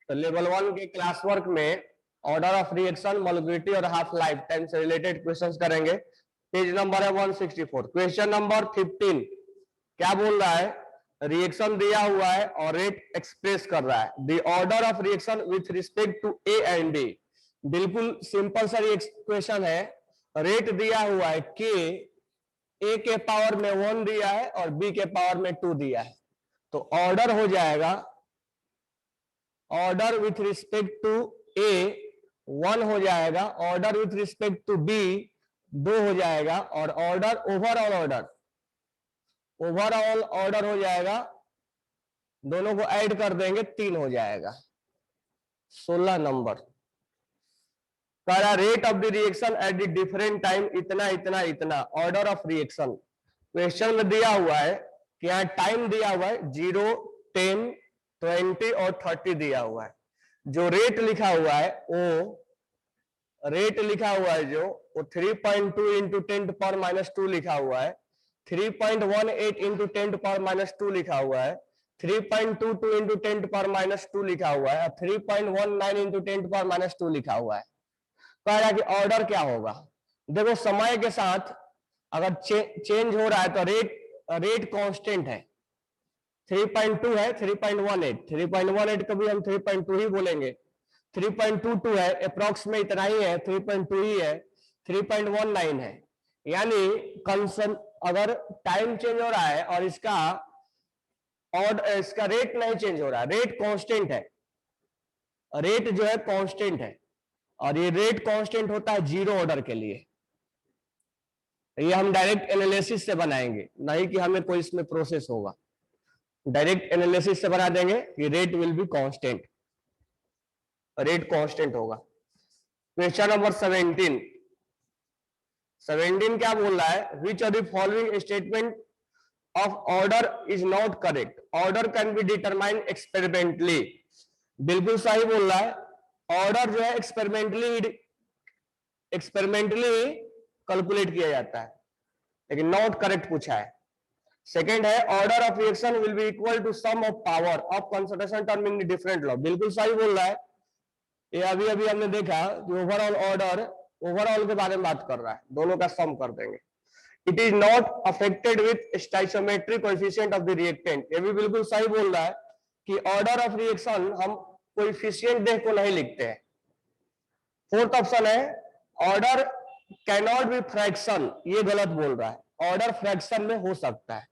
तो लेवल 1 के class work में ऑर्डर ऑफ रिएक्शन, मोलिकुलरिटी और हाफ लाइफ टाइम से रिलेटेड क्वेश्चंस करेंगे। पेज नंबर है 164। क्वेश्चन नंबर 15 क्या बोल रहा है? रिएक्शन दिया हुआ है और रेट एक्सप्रेस कर रहा है। The order of reaction with respect to A and B. बिल्कुल सिंपल सा क्वेश्चन है। रेट दिया हुआ है के, ए के पावर में 1 दिया है और बी के पावर में 2 दिया है। तो ऑर्डर हो जाएगा, order with respect to A 1 हो जाएगा, order with respect to B 2 हो जाएगा, और ऑर्डर ओवरऑल ऑर्डर हो जाएगा, दोनों को ऐड कर देंगे 3 हो जाएगा। 16 नंबर का rate of the reaction at the different time इतना इतना इतना। ऑर्डर ऑफ रिएक्शन क्वेश्चन में दिया हुआ है कि यहाँ टाइम दिया हुआ है 0, 10, 20 और 30 दिया हुआ है। जो रेट लिखा हुआ है वो रेट लिखा हुआ है जो वो 3.2 इंटू 10⁻² लिखा हुआ है, 3.18 इंटू 10⁻² लिखा हुआ है, 3.22 इंटू 10⁻² लिखा हुआ है, 3.19 इंटू 10⁻² लिखा हुआ है। कह रहा कि ऑर्डर क्या होगा? देखो समय के साथ अगर चेंज हो रहा है तो रेट कांस्टेंट है। 3.2 है, 3.18 को भी हम 3.2 ही बोलेंगे। 3.22 है, अप्रोक्स में इतना ही है, 3.2 ही है, 3.19 है। यानी अगर टाइम चेंज हो रहा है और इसका रेट नहीं चेंज हो रहा है, रेट कांस्टेंट है, रेट जो है कांस्टेंट है, और ये रेट कांस्टेंट होता है 0 ऑर्डर के लिए। ये हम डायरेक्ट एनालिसिस से बनाएंगे, नहीं कि हमें कोई इसमें प्रोसेस होगा। डायरेक्ट एनालिसिस से बना देंगे कि rate will be constant, rate constant होगा। क्वेश्चन नंबर 17 क्या बोल रहा है? Which of the following statement of order is not correct? Order can be determined experimentally. बिल्कुल सही बोल रहा है। ऑर्डर जो है एक्सपेरिमेंटली कैलकुलेट किया जाता है, लेकिन नॉट करेक्ट पूछा है। सेकंड है order of reaction will be equal to sum of power of concentration term in different law. बिल्कुल सही बोल रहा है। ये अभी हमने देखा कि ओवरऑल के बारे में बात कर रहा है, दोनों का सम कर देंगे। It is not affected with stoichiometric coefficient of the reactant. ये भी बिल्कुल सही बोल रहा है कि ऑर्डर ऑफ रिएक्शन हम कोएफिशिएंट देख को नहीं लिखते हैं। फोर्थ ऑप्शन है ऑर्डर कैनॉट बी फ्रैक्शन, ये गलत बोल रहा है, ऑर्डर फ्रैक्शन में हो सकता है।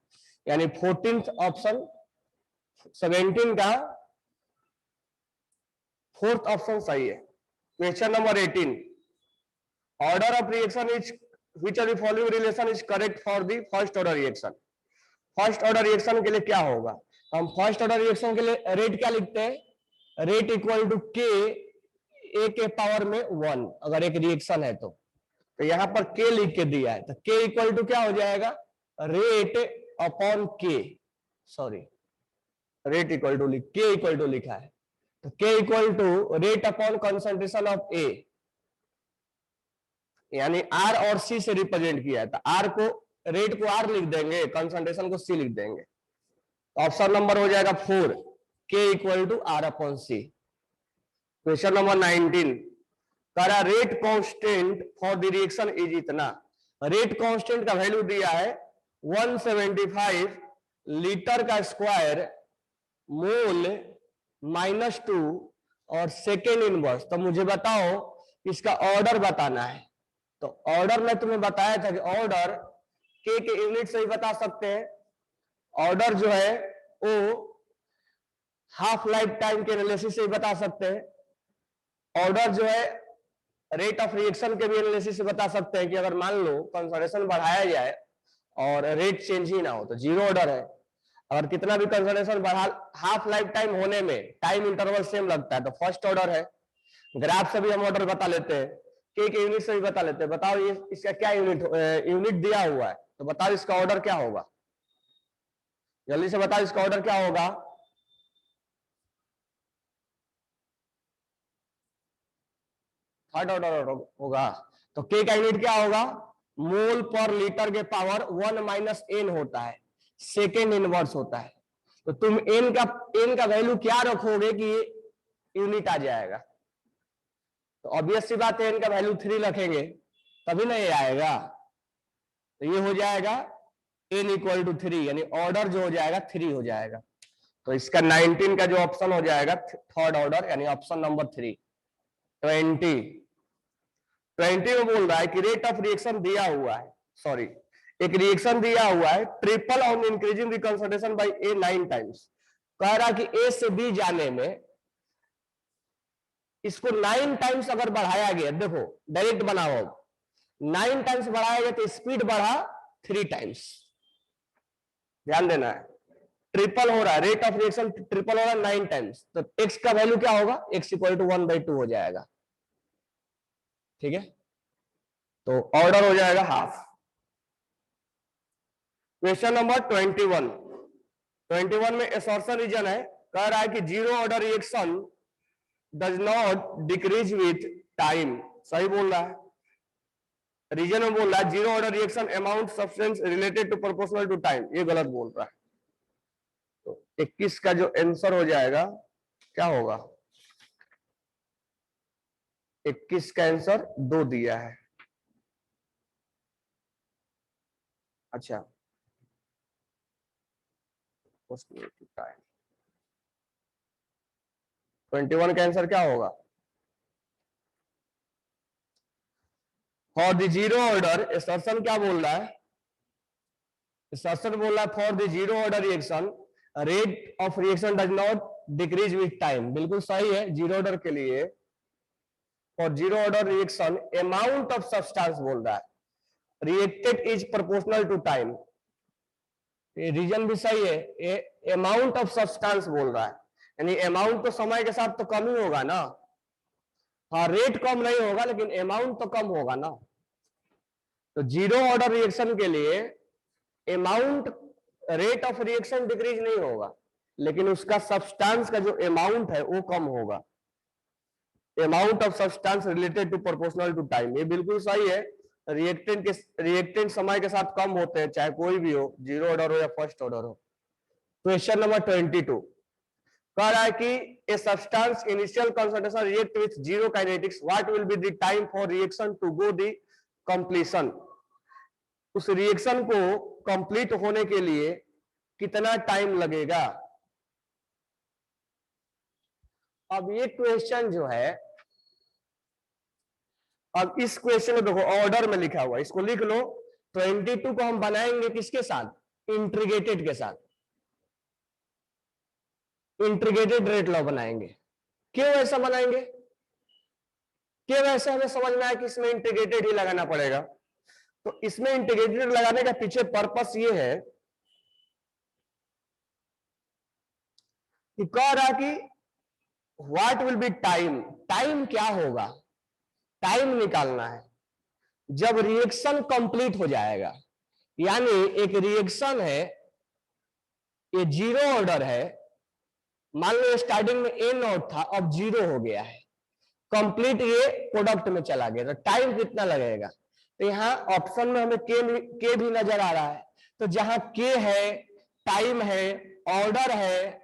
यानी 14th ऑप्शन 17 का फोर्थ ऑप्शन सही है। Question number 18 order of reaction is which of the following relation is correct for the first order reaction. First order reaction के लिए क्या होगा? हम फर्स्ट ऑर्डर रिएक्शन के लिए रेट क्या लिखते हैं? Rate equal to K, A के पावर में 1 अगर एक रिएक्शन है तो यहां पर के लिख के दिया है, तो के इक्वल टू क्या हो जाएगा? Rate upon k, sorry rate equal to k equal to लिखा है, तो के equal to rate upon concentration of A, यानी आर और सी से रिप्रेजेंट किया है, तो आर को रेट को आर लिख देंगे, कंसंट्रेशन को सी लिख देंगे। ऑप्शन नंबर हो जाएगा 4, K equal to R upon C. Question number 19 करा rate constant for the reaction is इतना। रेट कांस्टेंट का वैल्यू दिया है 175 लीटर का स्क्वायर मोल -2 और सेकेंड इनवर्स। तो मुझे बताओ इसका ऑर्डर बताना है। तो ऑर्डर में तुम्हें बताया था कि ऑर्डर के यूनिट से ही बता सकते हैं। ऑर्डर जो है वो हाफ लाइफ टाइम के एनालिसिस से ही बता सकते हैं। ऑर्डर जो है रेट ऑफ रिएक्शन के भी एनालिसिस से बता सकते हैं कि अगर मान लो कंसंट्रेशन बढ़ाया जाए और रेट चेंज ही ना हो तो 0 ऑर्डर है। अगर कितना भी कंसंट्रेशन बढ़ा, हाफ लाइफ टाइम होने में टाइम इंटरवल सेम लगता है तो फर्स्ट ऑर्डर है। ग्राफ से भी हम ऑर्डर बता लेते हैं, के यूनिट से भी बता लेते हैं। बताओ ये इसका क्या यूनिट दिया हुआ है, तो बताओ इसका ऑर्डर क्या होगा? जल्दी से बताओ इसका ऑर्डर क्या होगा? थर्ड ऑर्डर होगा। तो के का यूनिट क्या होगा? मोल पर लीटर के पावर 1 - n होता है, सेकेंड इनवर्स होता है। तो तुम n का वैल्यू क्या रखोगे कि यूनिट आ जाएगा। तो ऑब्वियस सी बात है इनका वैल्यू 3 रखेंगे तभी ना ये आएगा। तो ये हो जाएगा n इक्वल टू 3, यानी ऑर्डर जो हो जाएगा 3 हो जाएगा। तो इसका 19 का जो ऑप्शन हो जाएगा थर्ड ऑर्डर, यानी ऑप्शन नंबर 3। 20 में बोल रहा है कि रेट ऑफ रिएक्शन दिया हुआ है, सॉरी एक रिएक्शन दिया हुआ है, triple on increasing the concentration by A 9 times. कह रहा कि ए से बी जाने में इसको 9 टाइम्स अगर बढ़ाया गया, देखो डायरेक्ट बनाओ, 9 टाइम्स बढ़ाया गया तो स्पीड बढ़ा 3 टाइम्स। ध्यान देना है, ट्रिपल हो रहा है, रेट ऑफ रिएक्शन ट्रिपल हो रहा है 9 टाइम्स, तो x का वैल्यू क्या होगा, x इक्वल टू 1/2 हो जाएगा। ठीक है, तो ऑर्डर हो जाएगा हाफ। क्वेश्चन नंबर 21 में असर्शन रीजन है, कह रहा है कि zero order reaction does not decrease with time. सही बोल रहा है, रीजन में बोल रहा है zero order reaction amount substance related to proportional to time, ये गलत बोल रहा है। तो 21 का जो आंसर हो जाएगा क्या होगा, 21 का आंसर 2 दिया है। अच्छा, 21 का आंसर क्या होगा, for the zero order assertion क्या बोल रहा है, असर्शन बोल रहा है for the zero order reaction rate of reaction does not decrease with time. बिल्कुल सही है, जीरो ऑर्डर के लिए for zero order reaction amount of substance बोल रहा है, reacted is proportional to time. Reason भी सही है, अमाउंट ऑफ सब्सटेंस बोल रहा है, यानी अमाउंट तो समय के साथ तो कम ही होगा ना। हाँ, रेट कम नहीं होगा लेकिन अमाउंट तो कम होगा ना। तो जीरो ऑर्डर रिएक्शन के लिए amount, rate of reaction decrease नहीं होगा लेकिन उसका सब्सटेंस का जो अमाउंट है वो कम होगा। Amount of substance related to proportional to time, ये बिल्कुल सही है। रिएक्टेंट समय के साथ कम होते हैं, चाहे कोई भी हो, जीरो ऑर्डर हो या फर्स्ट ऑर्डर हो। क्वेश्चन नंबर 22 कह रहा है कि a substance initial concentration react with zero kinetics, what will be the time for reaction to go the completion. उस रिएक्शन को कंप्लीट होने के लिए कितना टाइम लगेगा। अब ये क्वेश्चन जो है, अब इस क्वेश्चन को देखो ऑर्डर में लिखा हुआ है, इसको लिख लो। 22 को हम बनाएंगे किसके साथ, इंटीग्रेटेड के साथ, इंटीग्रेटेड रेट लॉ बनाएंगे। क्यों ऐसा बनाएंगे, क्यों ऐसा, हमें समझना है कि इसमें इंटीग्रेटेड ही लगाना पड़ेगा। तो इसमें इंटीग्रेटेड लगाने का पीछे पर्पस ये है कि कह रहा कि what will B time, time क्या होगा, टाइम निकालना है जब रिएक्शन कंप्लीट हो जाएगा। यानी एक रिएक्शन है, ये जीरो ऑर्डर है, मान लो स्टार्टिंग में ए नॉट था, अब जीरो हो गया है, कंप्लीट ये प्रोडक्ट में चला गया, तो टाइम कितना लगेगा। तो यहाँ ऑप्शन में हमें के भी नजर आ रहा है, तो जहां के है, टाइम है, ऑर्डर है,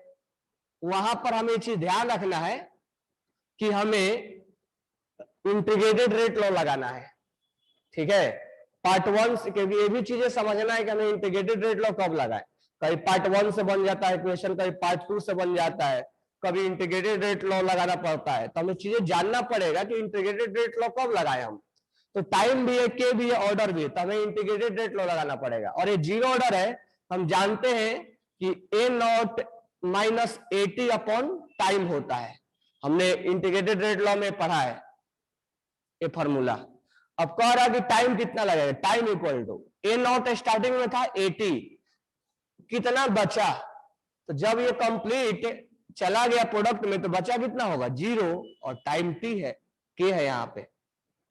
वहां पर हमें चीज ध्यान रखना है कि हमें इंटीग्रेटेड रेट लॉ लगाना है। ठीक है, पार्ट 1 से, क्योंकि ये भी चीजें समझना है कि हमें इंटीग्रेटेड रेट लॉ कब लगाए। कभी पार्ट 1 से बन जाता है क्वेश्चन, कभी पार्ट 2 से बन जाता है, कभी इंटीग्रेटेड रेट लॉ लगाना पड़ता है। तो हमें चीजें जानना पड़ेगा कि इंटीग्रेटेड रेट लॉ कब लगाए हम। तो टाइम भी है, के भी है, ऑर्डर भी है, तो हमें इंटीग्रेटेड रेट लॉ लगाना पड़ेगा। और ये जीरो ऑर्डर है, हम जानते हैं कि ए नॉट माइनस 80 अपॉन टाइम होता है, हमने इंटीग्रेटेड रेट लॉ में पढ़ा है ये फॉर्मूला। अब कह रहा कि टाइम कितना लगेगा, time equal to A naught starting में था 80, कितना बचा, तो जब ये कंप्लीट चला गया प्रोडक्ट में तो बचा कितना होगा, जीरो, और टाइम टी है, के है यहाँ पे,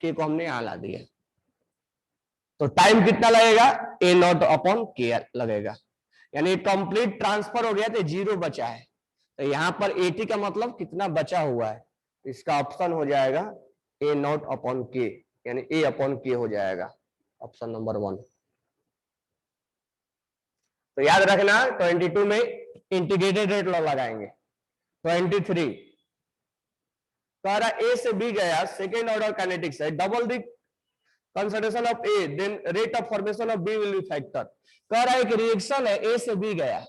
के को हमने यहां ला दिया, तो टाइम कितना लगेगा, ए नॉट अपॉन के लगेगा। यानी कंप्लीट ट्रांसफर हो गया तो जीरो बचा है, तो यहां पर 80 का मतलब कितना बचा हुआ है, इसका ऑप्शन हो जाएगा ए नॉट अपॉन के, यानी ए अपॉन के हो जाएगा, ऑप्शन नंबर 1। तो याद रखना 22 में इंटीग्रेटेड रेट लॉ लगाएंगे। 23 कह रहा ए से बी गया, सेकेंड ऑर्डर काइनेटिक्स है, double the concentration of A then rate of formation of B will be factor. कह रहा है एक रिएक्शन है, ए से बी गया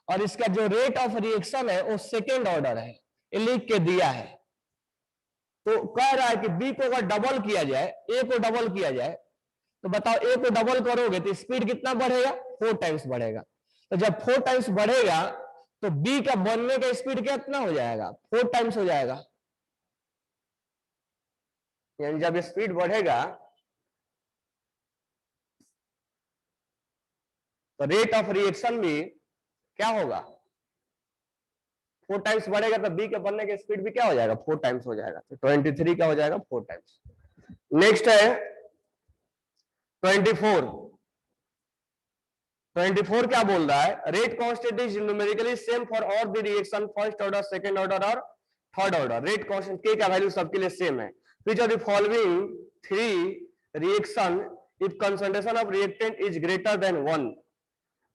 और इसका जो रेट ऑफ रिएक्शन है वो सेकेंड ऑर्डर है, ये लिख के दिया है। तो कह रहा है कि बी को अगर डबल किया जाए, ए को डबल किया जाए, तो बताओ ए को डबल करोगे तो स्पीड कितना बढ़ेगा? 4 टाइम्स बढ़ेगा। तो जब 4 टाइम्स बढ़ेगा तो बी का बनने का स्पीड कितना हो जाएगा? 4 टाइम्स हो जाएगा। यानी जब स्पीड बढ़ेगा तो रेट ऑफ रिएक्शन भी क्या होगा? 4 टाइम्स बढ़ेगा तो बी के बनने की स्पीड भी क्या हो जाएगा? 4 टाइम्स हो जाएगा। तो 23 का हो जाएगा 4 टाइम्स। नेक्स्ट है 24। 24 क्या बोल रहा है? Rate constant is numerically same for all the reaction first order, second order और थर्ड ऑर्डर। रेट कांस्टेंट के का वैल्यू सबके लिए सेम है। Which of the following 3 reaction if concentration of reactant is greater then 1।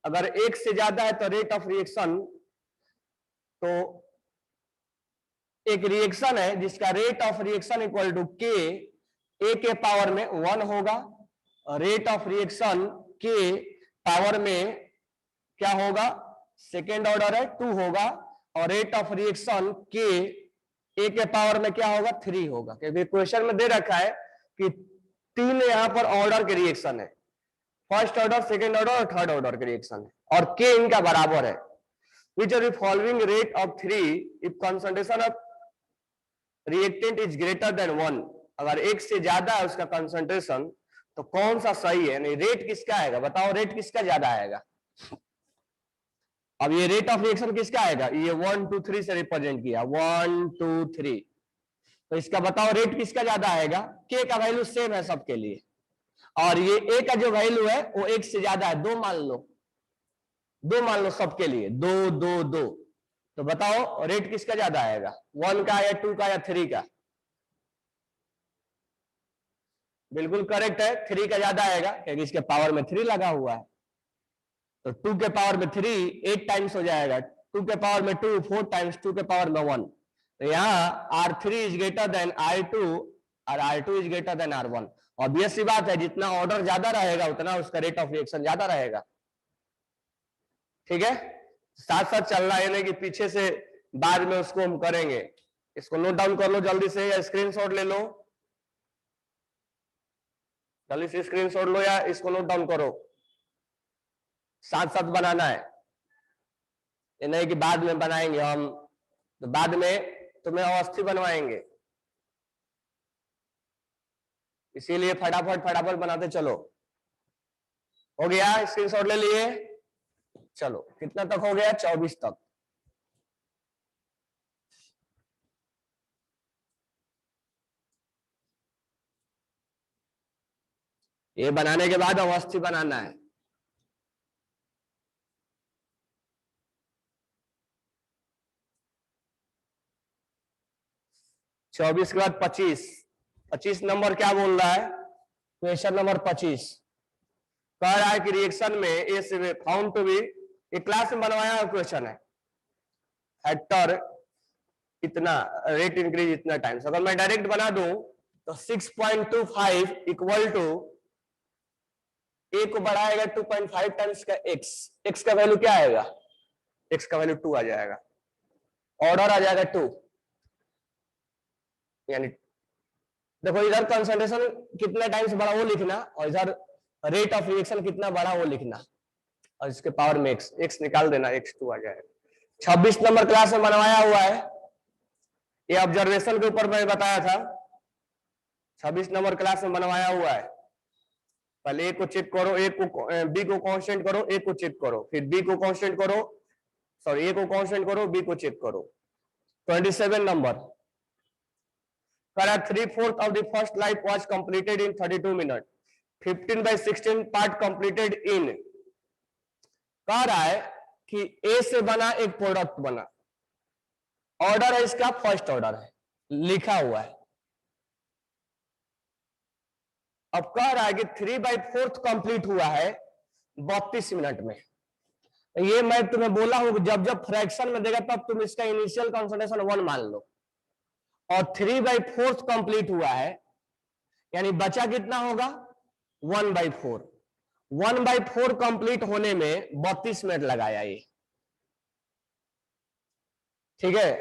अगर एक से ज्यादा है तो रेट ऑफ रिएक्शन, तो एक रिएक्शन है जिसका rate of reaction equal to K, A के पावर में 1 होगा, रेट ऑफ रिएक्शन के पावर में क्या होगा? सेकेंड ऑर्डर है 2 होगा, और रेट ऑफ रिएक्शन के ए के पावर में क्या होगा? 3 होगा। क्योंकि क्वेश्चन में दे रखा है कि 3 यहां पर ऑर्डर के रिएक्शन है, फर्स्ट ऑर्डर, सेकेंड ऑर्डर और थर्ड ऑर्डर के रिएक्शन है, और के इनका बराबर है। Which of the following rate of 3 if concentration of reactant is greater than 1। अगर एक से ज्यादा है उसका कंसंट्रेशन तो कौन सा सही है? नहीं, रेट किसका आएगा? बताओ रेट किसका ज्यादा आएगा? अब ये रेट ऑफ रिएक्शन किसका आएगा? ये 1 2 3 से रिप्रेजेंट किया, 1 2 3, तो इसका बताओ रेट किसका ज्यादा आएगा? के का वैल्यू सेम है सबके लिए, और ये ए का जो वैल्यू है वो एक से ज्यादा है, 2 मान लो, 2 मान लो सबके लिए, 2 2 2। तो बताओ रेट किसका ज्यादा आएगा? 1 का या 2 का या 3 का? बिल्कुल करेक्ट है, 3 का ज्यादा आएगा क्योंकि इसके पावर में 3 लगा हुआ है। तो 2 के पावर में 3 8 टाइम्स हो जाएगा, 2 के पावर में 2 4 टाइम्स, 2 के पावर में 1। तो यहाँ R3 is greater then R2 और R2 is greater than R1। Obvious सी बात है, जितना ऑर्डर ज्यादा रहेगा उतना उसका रेट ऑफ रिएक्शन ज्यादा रहेगा। ठीक है, साथ साथ चलना है, नहीं कि पीछे से बाद में उसको हम करेंगे। इसको नोट डाउन कर लो जल्दी से, या स्क्रीनशॉट ले लो, जल्दी से स्क्रीनशॉट लो या इसको नोट डाउन करो, साथ साथ बनाना है। ये नहीं कि बाद में बनाएंगे हम, तो बाद में तुम्हें अवस्थी बनवाएंगे, इसीलिए फटाफट फटाफट बनाते चलो। हो गया? स्क्रीनशॉट ले लिए? चलो, कितना तक हो गया? 24 तक। ये बनाने के बाद अवस्थी बनाना है। चौबीस के बाद 25। 25 नंबर क्या बोल रहा है? क्वेश्चन नंबर 25 कह रहा है कि रिएक्शन में ए से फाउंड टू बी, एक क्लास में बनवाया हुआ क्वेश्चन है, फैक्टर इतना, रेट इंक्रीज इतना टाइम्स। अगर मैं डायरेक्ट बना दूं तो 6.25 इक्वल टू, ए को बढ़ाएगा 2.5 टाइम्स का एक्स, एक्स का वैल्यू क्या आएगा? एक्स का वैल्यू 2 आ जाएगा, ऑर्डर आ जाएगा 2। यानी देखो इधर कंसंट्रेशन कितना टाइम्स बढ़ा वो लिखना, और इधर रेट ऑफ रिएक्शन कितना बढ़ा वो लिखना, और इसके पावर में एक्स, एक्स निकाल देना, एक्स 2 आ जाएगा। 26 नंबर क्लास में बनवाया हुआ है, ये ऑब्जर्वेशन के ऊपर मैं बताया था। 26 नंबर क्लास में बनवाया हुआ है। पहले ए को चेक करो, ए को, बी को कांस्टेंट करो, ए को चेक करो, फिर बी को कांस्टेंट करो, सॉरी ए को कांस्टेंट करो, बी को चेक करो। 27 number, 3/4 of the first life was completed in 32 minutes, 15/16 part completed in। कह रहा है कि ए से बना एक प्रोडक्ट बना, ऑर्डर है इसका फर्स्ट ऑर्डर है, लिखा हुआ है। अब कह रहा है कि 3/4 कंप्लीट हुआ है 32 मिनट में। ये मैं तुम्हें बोला हूं जब जब फ्रैक्शन में देगा तब तुम इसका इनिशियल कंसंट्रेशन 1 मान लो, और 3/4 कंप्लीट हुआ है, यानी बचा कितना होगा 1/4। 1/4 कंप्लीट होने में 32 मिनट लगाया ये। ठीक है,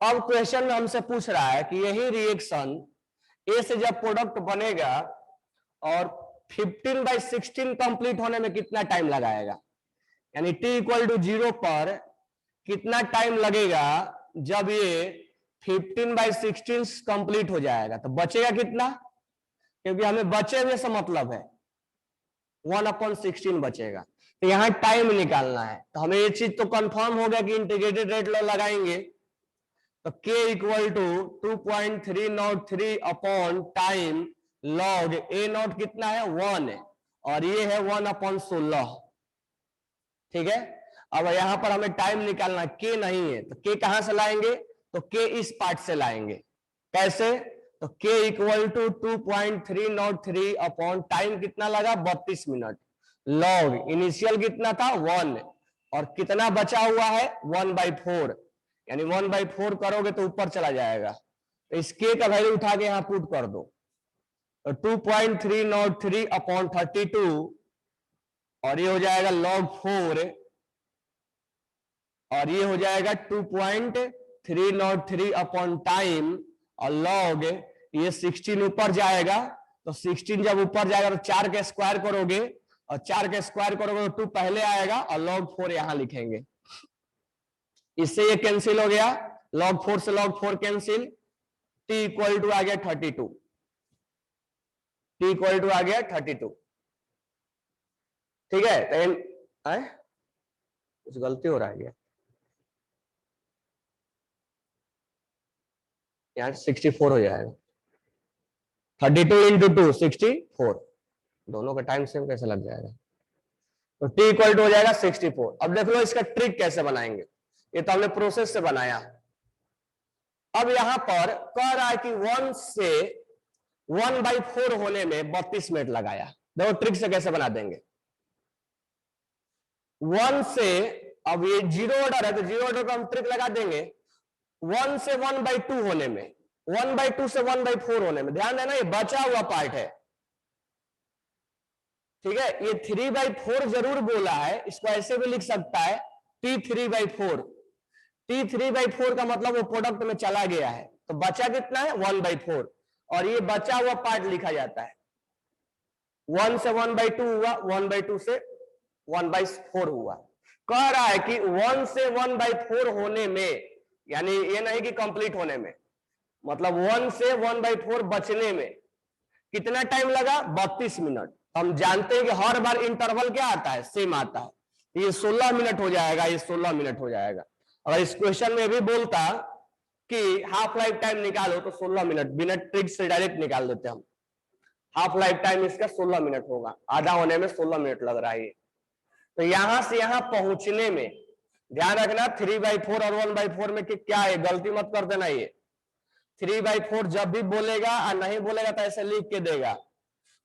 अब क्वेश्चन में हमसे पूछ रहा है कि यही रिएक्शन ए से जब प्रोडक्ट बनेगा और 15/16 कंप्लीट होने में कितना टाइम लगाएगा, यानी t = 0 पर कितना टाइम लगेगा जब ये 15/16 कंप्लीट हो जाएगा। तो बचेगा कितना, क्योंकि हमें बचे हुए से मतलब है 1/16 बचेगा। तो यहां टाइम निकालना है, तो हमें ये चीज तो कंफर्म हो गया कि इंटीग्रेटेड रेट लॉ लगाएंगे। तो k = 2.303 upon time log a not कितना है 1 है, और ये है 1/16। ठीक है, अब यहां पर हमें टाइम निकालना है, k नहीं है तो k कहां से लाएंगे, तो k इस पार्ट से लाएंगे। कैसे, तो k = 2.303 अपॉन टाइम कितना लगा 32 मिनट, लॉग इनिशियल कितना था 1 और कितना बचा हुआ है 1/4, यानी 1/4 करोगे तो ऊपर चला जाएगा। तो इस k का वैल्यू उठा के यहां पुट कर दो, तो 2.303 अपॉन 32, और ये हो जाएगा log 4, और ये हो जाएगा 2.303 अपॉन टाइम, और लॉग ये 16 ऊपर जाएगा, तो 16 जब ऊपर जाएगा तो 4 के स्क्वायर करोगे, और 4 के स्क्वायर करोगे तो 2 पहले आएगा, और log 4 यहां लिखेंगे। इससे ये कैंसिल हो गया, log 4 से log 4 कैंसिल, t = आ गया 32, t = आ गया 32। ठीक है, तो कुछ गलती हो रहा है, यहाँ 64 हो जाएगा, 32 × 2 64, दोनों का टाइम सेम कैसे लग जाएगा, तो t = हो जाएगा 64। अब देख लो इसका ट्रिक कैसे बनाएंगे, ये तो हमने प्रोसेस से बनाया। अब यहां पर कह रहा है कि 1 से 1/4 होने में 32 मिनट लगाया। देखो ट्रिक से कैसे बना देंगे, 1 से, अब ये 0 ऑर्डर है तो 0 ऑर्डर को हम ट्रिक लगा देंगे। 1 से 1/2 होने में, 1/2 से 1/4 होने में, ध्यान देना ये बचा हुआ पार्ट है। ठीक है, ये 3/4 जरूर बोला है, इसको ऐसे भी लिख सकता है t3/4। t3/4 का मतलब वो प्रोडक्ट में चला गया है, तो बचा कितना है 1/4, और ये बचा हुआ पार्ट लिखा जाता है। 1 से 1/2 हुआ, 1/2 से 1/4 हुआ। कह रहा है कि 1 से 1/4 होने में, यानी ये नहीं कि कंप्लीट होने में, मतलब 1 से 1/4 बचने में कितना टाइम लगा 32 मिनट। हम जानते हैं कि हर बार इंटरवल क्या आता है, सेम आता है, ये 16 मिनट हो जाएगा, ये 16 मिनट हो जाएगा। अगर इस क्वेश्चन में भी बोलता कि हाफ लाइफ टाइम निकालो तो 16 मिनट, बिना ट्रिक से डायरेक्ट निकाल देते हम। हाफ लाइफ टाइम इसका 16 मिनट होगा, आधा होने में 16 मिनट लग रहा है। तो यहां से यहां पहुंचने में ध्यान रखना 3/4 और 1/4 में क्या है, गलती मत कर देना। ये 3/4 जब भी बोलेगा और नहीं बोलेगा तो ऐसे लिख के देगा।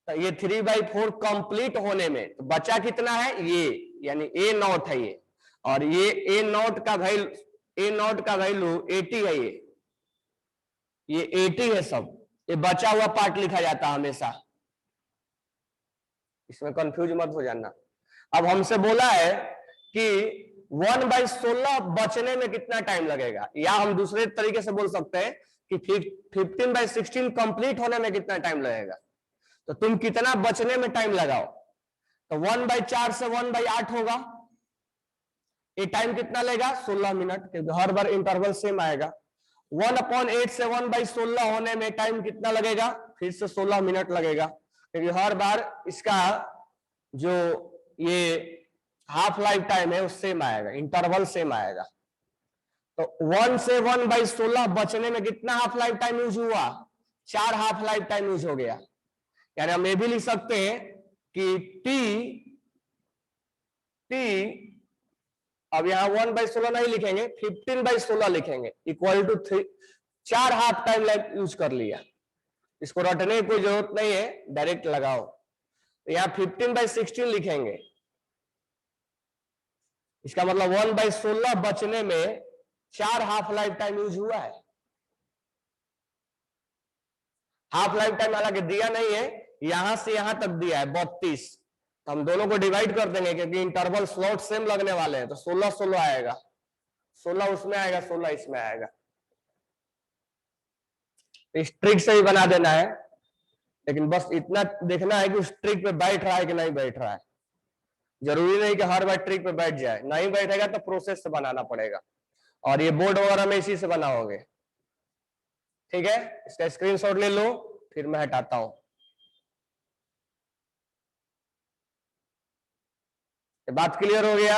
तो ये 3/4 कंप्लीट होने में तो बचा कितना है ये, यानी a नॉट है ये, और ये a नॉट का वैल्यू 80 है, ये 80 है सब, ये बचा हुआ पार्ट लिखा जाता है हमेशा, इसमें कंफ्यूज मत हो जाना। अब हमसे बोला है कि 1/16 बचने में कितना टाइम लगेगा, या हम दूसरे तरीके से बोल सकते हैं कि 15/16 कंप्लीट होने में कितना टाइम लगेगा। तो तुम कितना बचने में टाइम लगाओ, तो 1/4 से 1/8 होगा, ये टाइम कितना लेगा 16 मिनट, क्योंकि हर बार इंटरवल सेम आएगा। 1/8 से 1/16 होने में टाइम कितना लगेगा, फिर से 16 मिनट लगेगा, क्योंकि हर बार इसका जो ये हाफ लाइफ टाइम है वो सेम आएगा, इंटरवल सेम आएगा। तो 1 से 1/16 बचने में कितना हाफ लाइफ टाइम यूज हुआ, 4 हाफ लाइफ टाइम यूज हो गया। यानी हम ये भी लिख सकते हैं कि टी अब यहां 1/16 नहीं लिखेंगे, 15/16 लिखेंगे, equal to 4 half time use कर लिया। इसको रटने की कोई जरूरत नहीं है, डायरेक्ट लगाओ। तो यहां 15/16 लिखेंगे, इसका मतलब 1/16 बचने में 4 हाफ लाइफ टाइम यूज हुआ है। हाफ लाइफ टाइम हालांकि दिया नहीं है, यहां से यहां तक दिया है 32, तो हम दोनों को डिवाइड कर देंगे क्योंकि इंटरवल स्लॉट सेम लगने वाले हैं, तो 16 16 आएगा, 16 उसमें आएगा, 16 इसमें आएगा। इस ट्रिक से ही बना देना है, लेकिन बस इतना देखना है कि उस ट्रिक पे बैठ रहा है कि नहीं बैठ रहा है। जरूरी नहीं कि हर बार ट्रिक पे बैठ जाए, नहीं बैठेगा तो प्रोसेस से बनाना पड़ेगा, और ये बोर्ड वगैरह में इसी से बनाओगे। ठीक है, इसका स्क्रीनशॉट ले लो, फिर मैं हटाता हूं। ये बात क्लियर हो गया?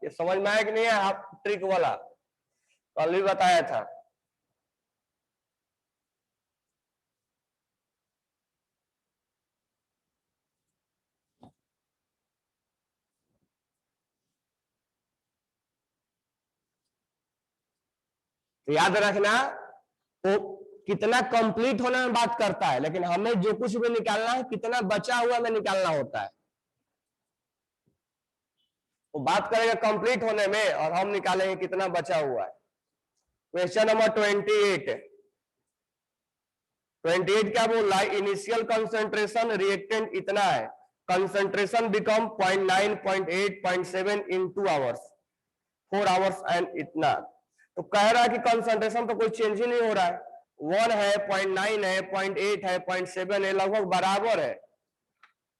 ये समझ में आया कि नहीं है? आप ट्रिक वाला कल भी बताया था। तो याद रखना, वो कितना कंप्लीट होने में बात करता है, लेकिन हमें जो कुछ भी निकालना है कितना बचा हुआ में निकालना होता है। वो बात करेगा कंप्लीट होने में और हम निकालेंगे कितना बचा हुआ है। Question number 28। 28 क्या बोल रहा है? इनिशियल कंसंट्रेशन रिएक्टेंट इतना है, concentration become 0.9, 0.8, 0.7 in 2 hours, 4 hours and इतना। तो कह रहा है कि कंसंट्रेशन तो कोई चेंज ही नहीं हो रहा है, 1 है, 0.9 है, 0.8 है, 0.7 है, लगभग बराबर है,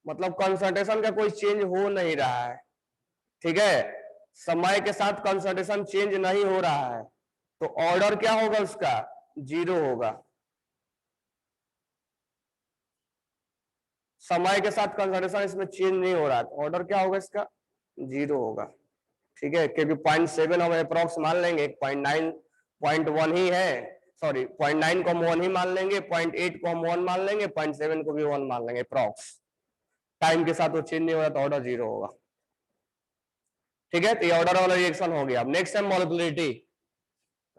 मतलब कंसंट्रेशन का कोई चेंज हो नहीं रहा है। ठीक है, समय के साथ कंसंट्रेशन चेंज नहीं हो रहा है, तो ऑर्डर क्या होगा उसका? 0 होगा। समय के साथ कंसंट्रेशन इसमें चेंज नहीं हो रहा है, तो ऑर्डर क्या होगा इसका? 0 होगा। ठीक है, क्योंकि 0.7 हम अप्रोक्स मान लेंगे, 0.9 0.1 ही है, सॉरी 0.9 को हम 1 ही मान लेंगे, 0.8 को हम 1 मान लेंगे, 0.7 को भी 1 मान लेंगे अप्रोक्स। टाइम के साथ वो चेंज नहीं हो रहा तो ऑर्डर 0 होगा। ठीक है, तो ये ऑर्डर वाला रिएक्शन हो गया। अब नेक्स्ट है मॉलिक्यूलरिटी।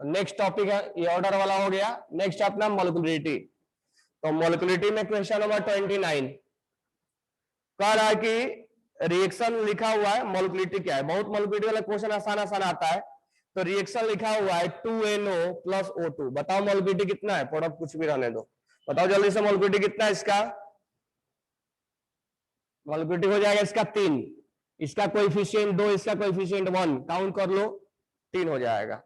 नेक्स्ट टॉपिक है, ये ऑर्डर वाला हो गया। नेक्स्ट अपना मॉलिक्यूलरिटी। तो मॉलिक्यूलरिटी में क्वेश्चन नंबर 29 कह रहा है कि रिएक्शन लिखा हुआ है, मॉलिक्यूलरिटी क्या है? बहुत मॉलिक्यूलरिटी वाला क्वेश्चन आसान आसान आता है। तो रिएक्शन लिखा हुआ है 2NO + O2, बताओ मॉलिक्यूलरिटी कितना है? प्रोडक्ट कुछ भी रहने दो, बताओ जल्दी से मॉलिक्यूलरिटी कितना है इसका? मॉलिक्यूलरिटी हो जाएगा इसका 3, इसका कोएफिशिएंट 2, इसका कोएफिशिएंट 1, काउंट कर लो, 3 हो जाएगा।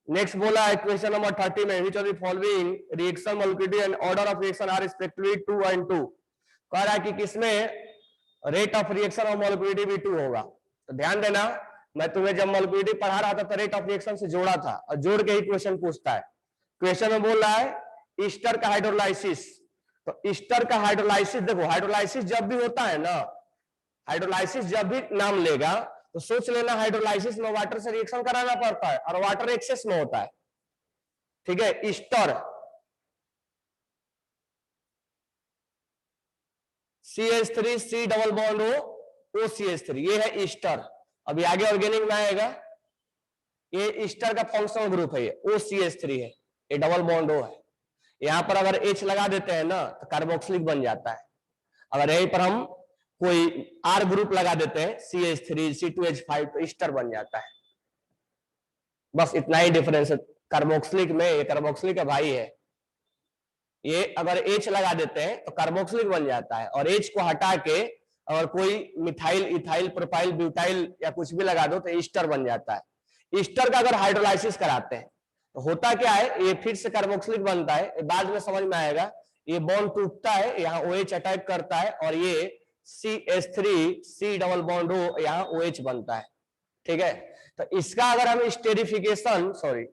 नेक्स्ट बोला है क्वेश्चन नंबर 30 में, which of the following reaction molecularity and order of reaction are respectively 2 and 2? कह रहा है कि किसमें रेट ऑफ रिएक्शन और मॉलिक्यूलरिटी भी 2 होगा। तो ध्यान देना, मैं तुम्हें जब मॉलिक्यूलरिटी पढ़ा रहा था तो रेट ऑफ रिएक्शन से जोड़ा था, और जोड़ के ही क्वेश्चन पूछता है। क्वेश्चन में बोल रहा है ईस्टर का हाइड्रोलाइसिस। तो ईस्टर का हाइड्रोलाइसिस, देखो हाइड्रोलाइसिस जब भी होता है ना, हाइड्रोलाइसिस जब भी नाम लेगा तो सोच लेना हाइड्रोलाइसिस में वाटर से रिएक्शन कराना पड़ता है, और वाटर एक्सेस में होता है। ठीक है, Easter CH3 C double bond O OCH3, ये है ईस्टर। अभी आगे ऑर्गेनिक में आएगा, ये ईस्टर का फंक्शनल ग्रुप है, ये OCH3 है, ये डबल बॉन्ड O है। यहां पर अगर H लगा देते हैं ना तो कार्बोक्सिलिक बन जाता है। अगर यहीं पर हम कोई R ग्रुप लगा देते हैं CH3 C2H5 तो ईस्टर बन जाता है। बस इतना ही डिफरेंस है कार्बोक्सिलिक में, ये कार्बोक्सिलिक का भाई है। ये अगर H लगा देते हैं तो कार्बोक्सिलिक बन जाता है, और H को हटा के अगर कोई मिथाइल इथाइल प्रोपाइल ब्यूटाइल या कुछ भी लगा दो तो ईस्टर बन जाता है। ईस्टर का अगर हाइड्रोलाइसिस कराते हैं तो होता क्या है, ये फिर से कार्बोक्सिलिक बनता है, बाद में समझ में आएगा। ये बॉन्ड टूटता है, यहाँ OH अटैक करता है, और ये CH3 C double bond O यहाँ OH बनता है। ठीक है, तो इसका अगर हम स्टेरिफिकेशन, सॉरी,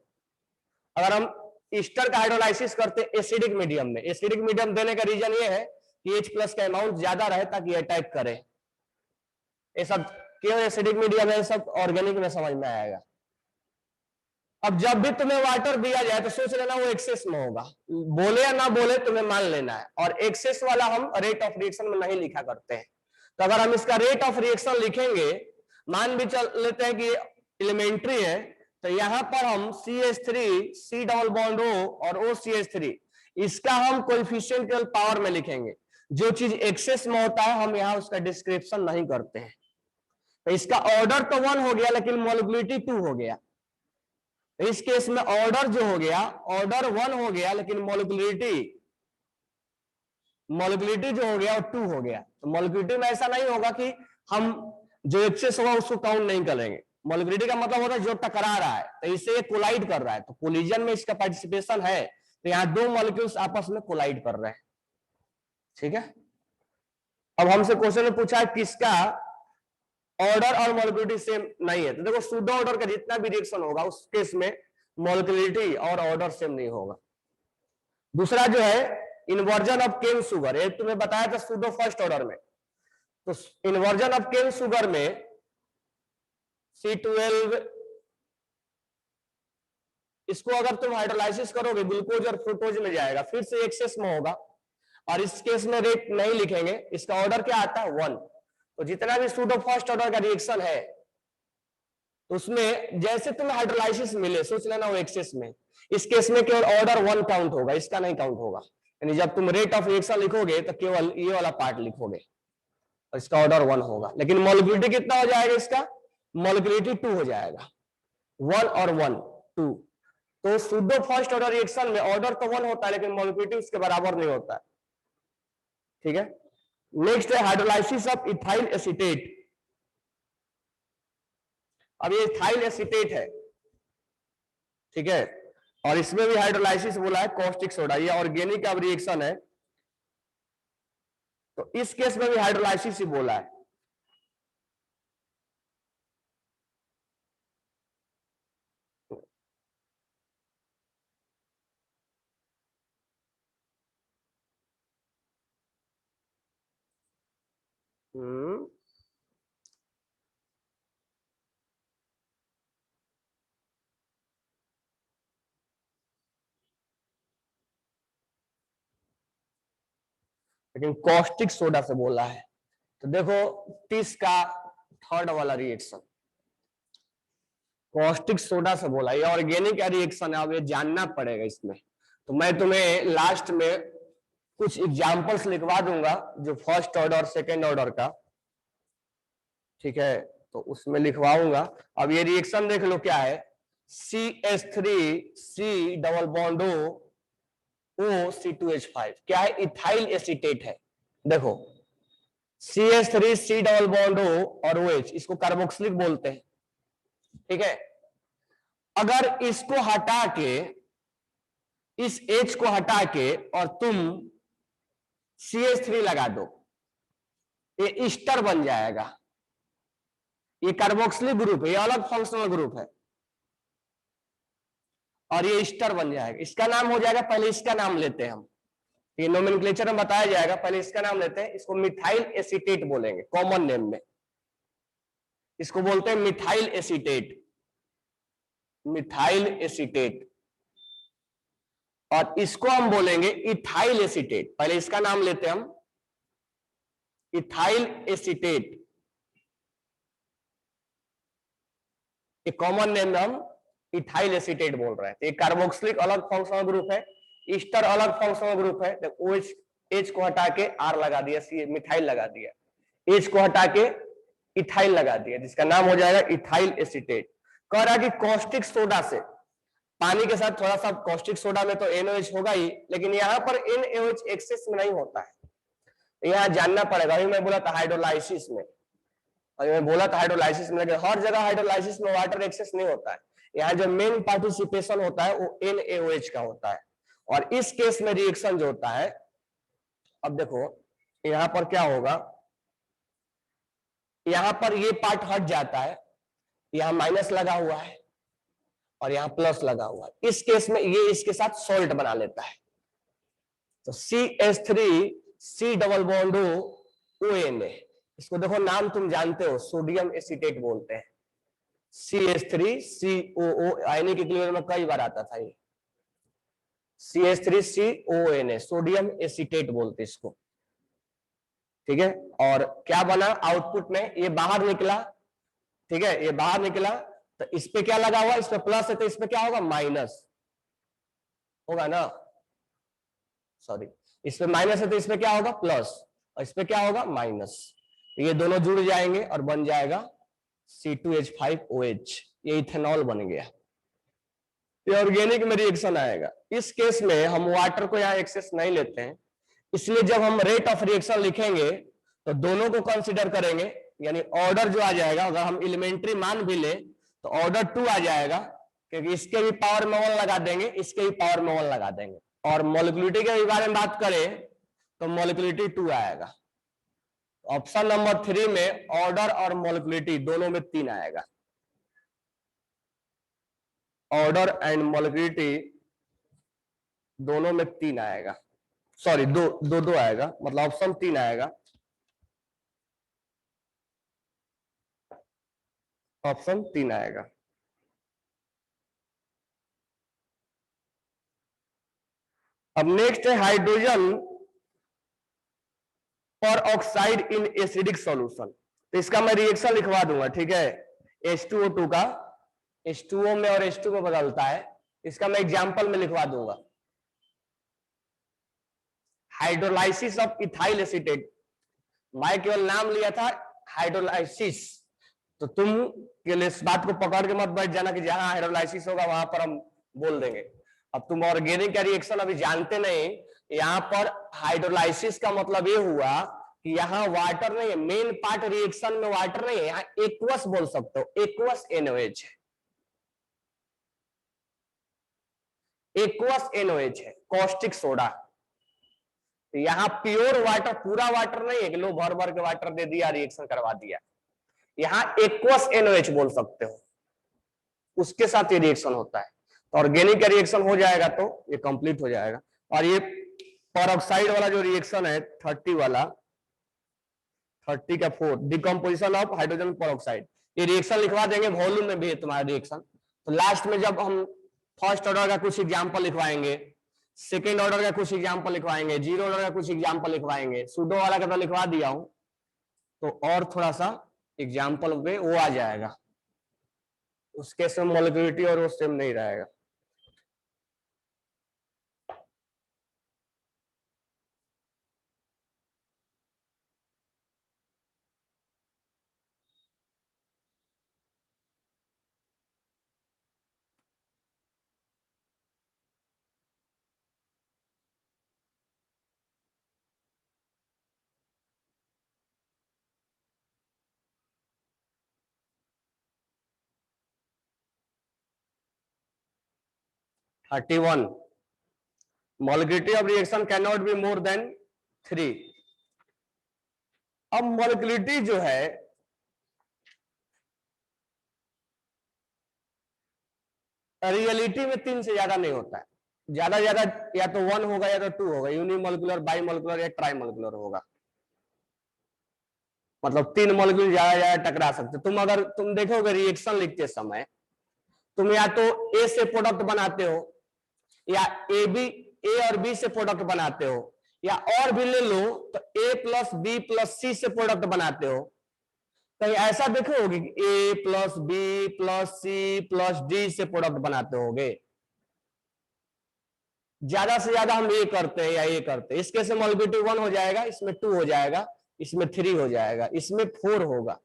अगर हम ईस्टर का हाइड्रोलाइसिस करते एसिडिक मीडियम में, एसिडिक मीडियम देने का रीजन ये है कि H+ का अमाउंट ज्यादा रहे ताकि अटैक करे। ये सब क्यों एसिडिक मीडियम है, सब ऑर्गेनिक में समझ में आएगा। अब जब भी तुम्हें वाटर दिया जाए तो सोच लेना वो एक्सेस में होगा, बोले या ना बोले तुम्हें मान लेना है। और एक्सेस वाला हम रेट ऑफ रिएक्शन में नहीं लिखा करते हैं। तो अगर हम इसका रेट ऑफ रिएक्शन लिखेंगे, मान भी चल लेते हैं कि एलिमेंट्री है, तो यहां पर हम CH3 C double bond O और OCH3, इसका हम कोएफिशिएंट केवल पावर में लिखेंगे। जो चीज एक्सेस में होता है हम यहाँ उसका डिस्क्रिप्शन नहीं करते हैं। तो इसका ऑर्डर तो 1 हो गया लेकिन मॉलिक्यूलरिटी 2 हो गया। इस केस में ऑर्डर जो हो गया, ऑर्डर 1 हो गया लेकिन मॉलिक्यूलरिटी मॉलिक्यूलिटी जो हो गया वो 2 हो गया। तो मॉलिक्यूलिटी में ऐसा नहीं होगा कि हम जो एक्सेस होगा उसको काउंट नहीं करेंगे। मॉलिक्यूलिटी का मतलब होता है जो टकरा रहा है, तो इससे ये कोलाइड कर रहा है, तो कोलिजन में इसका पार्टिसिपेशन है, तो यहाँ दो मॉलिक्यूल्स आपस में कोलाइड कर रहे हैं। ठीक है, अब हमसे क्वेश्चन में पूछा है किसका ऑर्डर और मॉलिक्यूलिटी सेम नहीं है, तो देखो सूडो ऑर्डर का जितना भी रिएक्शन होगा उस केस में मॉलिक्यूलिटी और ऑर्डर सेम नहीं होगा। दूसरा जो है इन्वर्जन ऑफ केन शुगर, ये तुम्हें बताया था सूडो फर्स्ट ऑर्डर में, तो इन्वर्जन ऑफ केन शुगर में C12 इसको अगर तुम हाइड्रोलाइसिस करोगे ग्लूकोज और फ्रुक्टोज में जाएगा, फिर से एक्सेस में होगा, और इस केस में रेट नहीं लिखेंगे, इसका ऑर्डर क्या आता है 1। तो जितना भी सूडो फर्स्ट ऑर्डर का रिएक्शन है उसमें जैसे तुम्हें हाइड्रोलाइसिस मिले सोच लेना वो एक्सेस में, इस केस में केवल ऑर्डर 1 काउंट होगा, इसका नहीं काउंट होगा। यानी जब तुम रेट ऑफ रिएक्शन लिखोगे तो केवल ये वाला पार्ट लिखोगे और इसका ऑर्डर 1 होगा। लेकिन मॉलिक्यूलिटी कितना हो जाएगा, इसका मॉलिक्यूलिटी 2 हो जाएगा, 1 और 1 2। तो सूडो फर्स्ट ऑर्डर रिएक्शन में ऑर्डर तो 1 होता है लेकिन मॉलिक्यूलिटी उसके बराबर नहीं होता है। ठीक है, नेक्स्ट है हाइड्रोलाइसिस ऑफ इथाइल एसीटेट। अब ये इथाइल एसीटेट है, ठीक है, और इसमें भी हाइड्रोलाइसिस बोला है कॉस्टिक सोडा, ये ऑर्गेनिक अब रिएक्शन है, तो इस केस में भी हाइड्रोलाइसिस ही बोला है। लेकिन कॉस्टिक सोडा से बोला है, तो देखो 30 का थर्ड वाला रिएक्शन कॉस्टिक सोडा से बोला, ये ऑर्गेनिक रिएक्शन है, अब ये जानना पड़ेगा इसमें। तो मैं तुम्हें लास्ट में कुछ एग्जांपल्स लिखवा दूंगा जो फर्स्ट ऑर्डर और सेकेंड ऑर्डर का, ठीक है, तो उसमें लिखवाऊंगा। अब ये रिएक्शन देख लो क्या है, CH3C डबल बॉन्ड OC2H5 क्या है, इथाइल एसीटेट है। देखो CH3C डबल बॉन्ड O और OH, इसको कार्बोक्सिलिक बोलते हैं। ठीक है, अगर इसको हटा के, इस H को हटा के और तुम CH3 लगा दो, ये ईस्टर बन जाएगा। ये कार्बोक्सिलिक ग्रुप है, ये अलग फंक्शनल ग्रुप है, और ये ईस्टर बन जाएगा। इसका नाम हो जाएगा, पहले इसका नाम लेते हैं हम, ये नोमेनक्लेचर में बताया जाएगा, पहले इसका नाम लेते हैं, इसको मिथाइल एसीटेट बोलेंगे कॉमन नेम में, इसको बोलते हैं मिथाइल एसीटेट, मिथाइल एसीटेट। और इसको हम बोलेंगे इथाइल एसीटेट, पहले इसका नाम लेते हैं हम, इथाइल एसीटेट, ये कॉमन नेम में हम इथाइल एसीटेट बोल रहे हैं। तो ये कार्बोक्सिलिक अलग फंक्शनल ग्रुप है, ईस्टर अलग फंक्शनल ग्रुप है। OH H को हटा के R लगा दिया, C मिथाइल लगा दिया, H को हटा के इथाइल लगा दिया, जिसका नाम हो जाएगा इथाइल एसीटेट। कह रहा है कि कॉस्टिक सोडा से, पानी के साथ थोड़ा सा कॉस्टिक सोडा में तो NaOH होगा ही, लेकिन यहाँ पर NaOH एक्सेस में नहीं होता है, यहाँ जानना पड़ेगा। अभी मैं बोला था हाइड्रोलाइसिस में, अभी मैं बोला था हाइड्रोलाइसिस में, लेकिन हर जगह हाइड्रोलाइसिस में वाटर एक्सेस नहीं होता है। यहाँ जो मेन पार्टिसिपेशन होता है वो NaOH का होता है। और इस केस में रिएक्शन जो होता है, अब देखो यहाँ पर क्या होगा, यहाँ पर ये पार्ट हट जाता है, यहाँ माइनस लगा हुआ है और यहाँ प्लस लगा हुआ है, इस केस में ये इसके साथ सॉल्ट बना लेता है। तो CH3C डबल बॉन्ड ONA, इसको देखो नाम तुम जानते हो, सोडियम एसीटेट बोलते हैं, CH3COO, आयनिक इक्विलिब्रियम में कई बार आता था ये, CH3CONA सोडियम एसीटेट बोलते इसको। ठीक है, और क्या बना आउटपुट में, ये बाहर निकला, ठीक है, ये बाहर निकला, तो इस पे क्या लगा हुआ, इस पे प्लस है, तो इस पे क्या होगा, माइनस होगा ना, सॉरी, इस पे माइनस है तो इस पे क्या होगा, प्लस, और इस पे क्या होगा, माइनस। ये दोनों जुड़ जाएंगे और बन जाएगा C2H5OH, ये इथेनॉल बन गया। ये ऑर्गेनिक में रिएक्शन आएगा। इस केस में हम वाटर को यहाँ एक्सेस नहीं लेते हैं, इसलिए जब हम रेट ऑफ रिएक्शन लिखेंगे तो दोनों को कंसीडर करेंगे, यानी ऑर्डर जो आ जाएगा, अगर हम एलिमेंट्री मान भी ले तो ऑर्डर 2 आ जाएगा, क्योंकि इसके भी पावर में 1 लगा देंगे, इसके भी पावर में 1 लगा देंगे। और मॉलिक्यूलिटी के बारे में बात करें तो मॉलिक्यूलिटी 2 आएगा। ऑप्शन नंबर 3 में ऑर्डर और मॉलिक्यूलिटी दोनों में 3 आएगा। ऑर्डर एंड मॉलिक्यूलिटी दोनों में 3 आएगा, सॉरी दो आएगा, मतलब ऑप्शन 3 आएगा, ऑप्शन 3 आएगा। अब नेक्स्ट है हाइड्रोजन पर ऑक्साइड इन एसिडिक सॉल्यूशन। तो इसका मैं रिएक्शन लिखवा दूंगा, ठीक है। H2O2 का H2O में और H2 में बदलता है, इसका मैं एग्जांपल में लिखवा दूंगा। हाइड्रोलाइसिस ऑफ इथाइल एसीटेट, मैं केवल नाम लिया था हाइड्रोलाइसिस, तो तुम के लिए इस बात को पकड़ के मत बैठ जाना कि जहां हाइड्रोलाइसिस होगा वहां पर हम बोल देंगे। अब तुम ऑर्गेनिक का रिएक्शन अभी जानते नहीं, यहां पर हाइड्रोलाइसिस का मतलब ये हुआ कि यहाँ वाटर नहीं है, मेन पार्ट रिएक्शन में वाटर नहीं है, यहाँ एक्वस बोल सकते हो, एक्वस NOH है, एक्वस NOH है, कॉस्टिक सोडा। तो यहाँ प्योर वाटर, पूरा वाटर नहीं है कि लो भर भर के वाटर दे दिया रिएक्शन करवा दिया, यहाँ एक्वस NOH बोल सकते हो, उसके साथ ये रिएक्शन होता है। तो ऑर्गेनिक का रिएक्शन हो जाएगा तो ये कंप्लीट हो जाएगा। और ये परऑक्साइड वाला जो रिएक्शन है 30 वाला, 30 का 4 डिकम्पोजिशन ऑफ हाइड्रोजन परऑक्साइड, ये रिएक्शन लिखवा देंगे, वॉल्यूम में भी है तुम्हारा रिएक्शन। तो लास्ट में जब हम फर्स्ट ऑर्डर का कुछ एग्जांपल लिखवाएंगे, सेकेंड ऑर्डर का कुछ एग्जांपल लिखवाएंगे, जीरो ऑर्डर का कुछ एग्जांपल लिखवाएंगे, सूडो वाला का तो लिखवा दिया हूं, तो और थोड़ा सा एग्जांपल पे वो आ जाएगा, उसके से मॉलिक्यूलिटी और वो सेम नहीं रहेगा। Thirty one, molarity of reaction cannot be more than 3। अब molarity जो है रियलिटी में 3 से ज्यादा नहीं होता है, ज्यादा या तो 1 होगा या तो 2 होगा, यूनिमोलिकुलर, बाईमोलिकुलर या ट्राईमोलिकुलर होगा, मतलब 3 मॉलिक्यूल ज्यादा टकरा सकते। अगर तुम देखोगे रिएक्शन लिखते समय, तुम या तो ए से प्रोडक्ट बनाते हो, या ए और बी से प्रोडक्ट बनाते हो, या और भी ले लो तो A plus B plus C से प्रोडक्ट बनाते हो। कहीं ऐसा देखोगे कि A plus B plus C plus D से प्रोडक्ट बनाते होगे, ज्यादा से ज्यादा हम ये करते हैं या ये करते हैं। इसके से मॉलिक्यूलिटी 1 हो जाएगा, इसमें 2 हो जाएगा, इसमें 3 हो जाएगा, इसमें 4 होगा।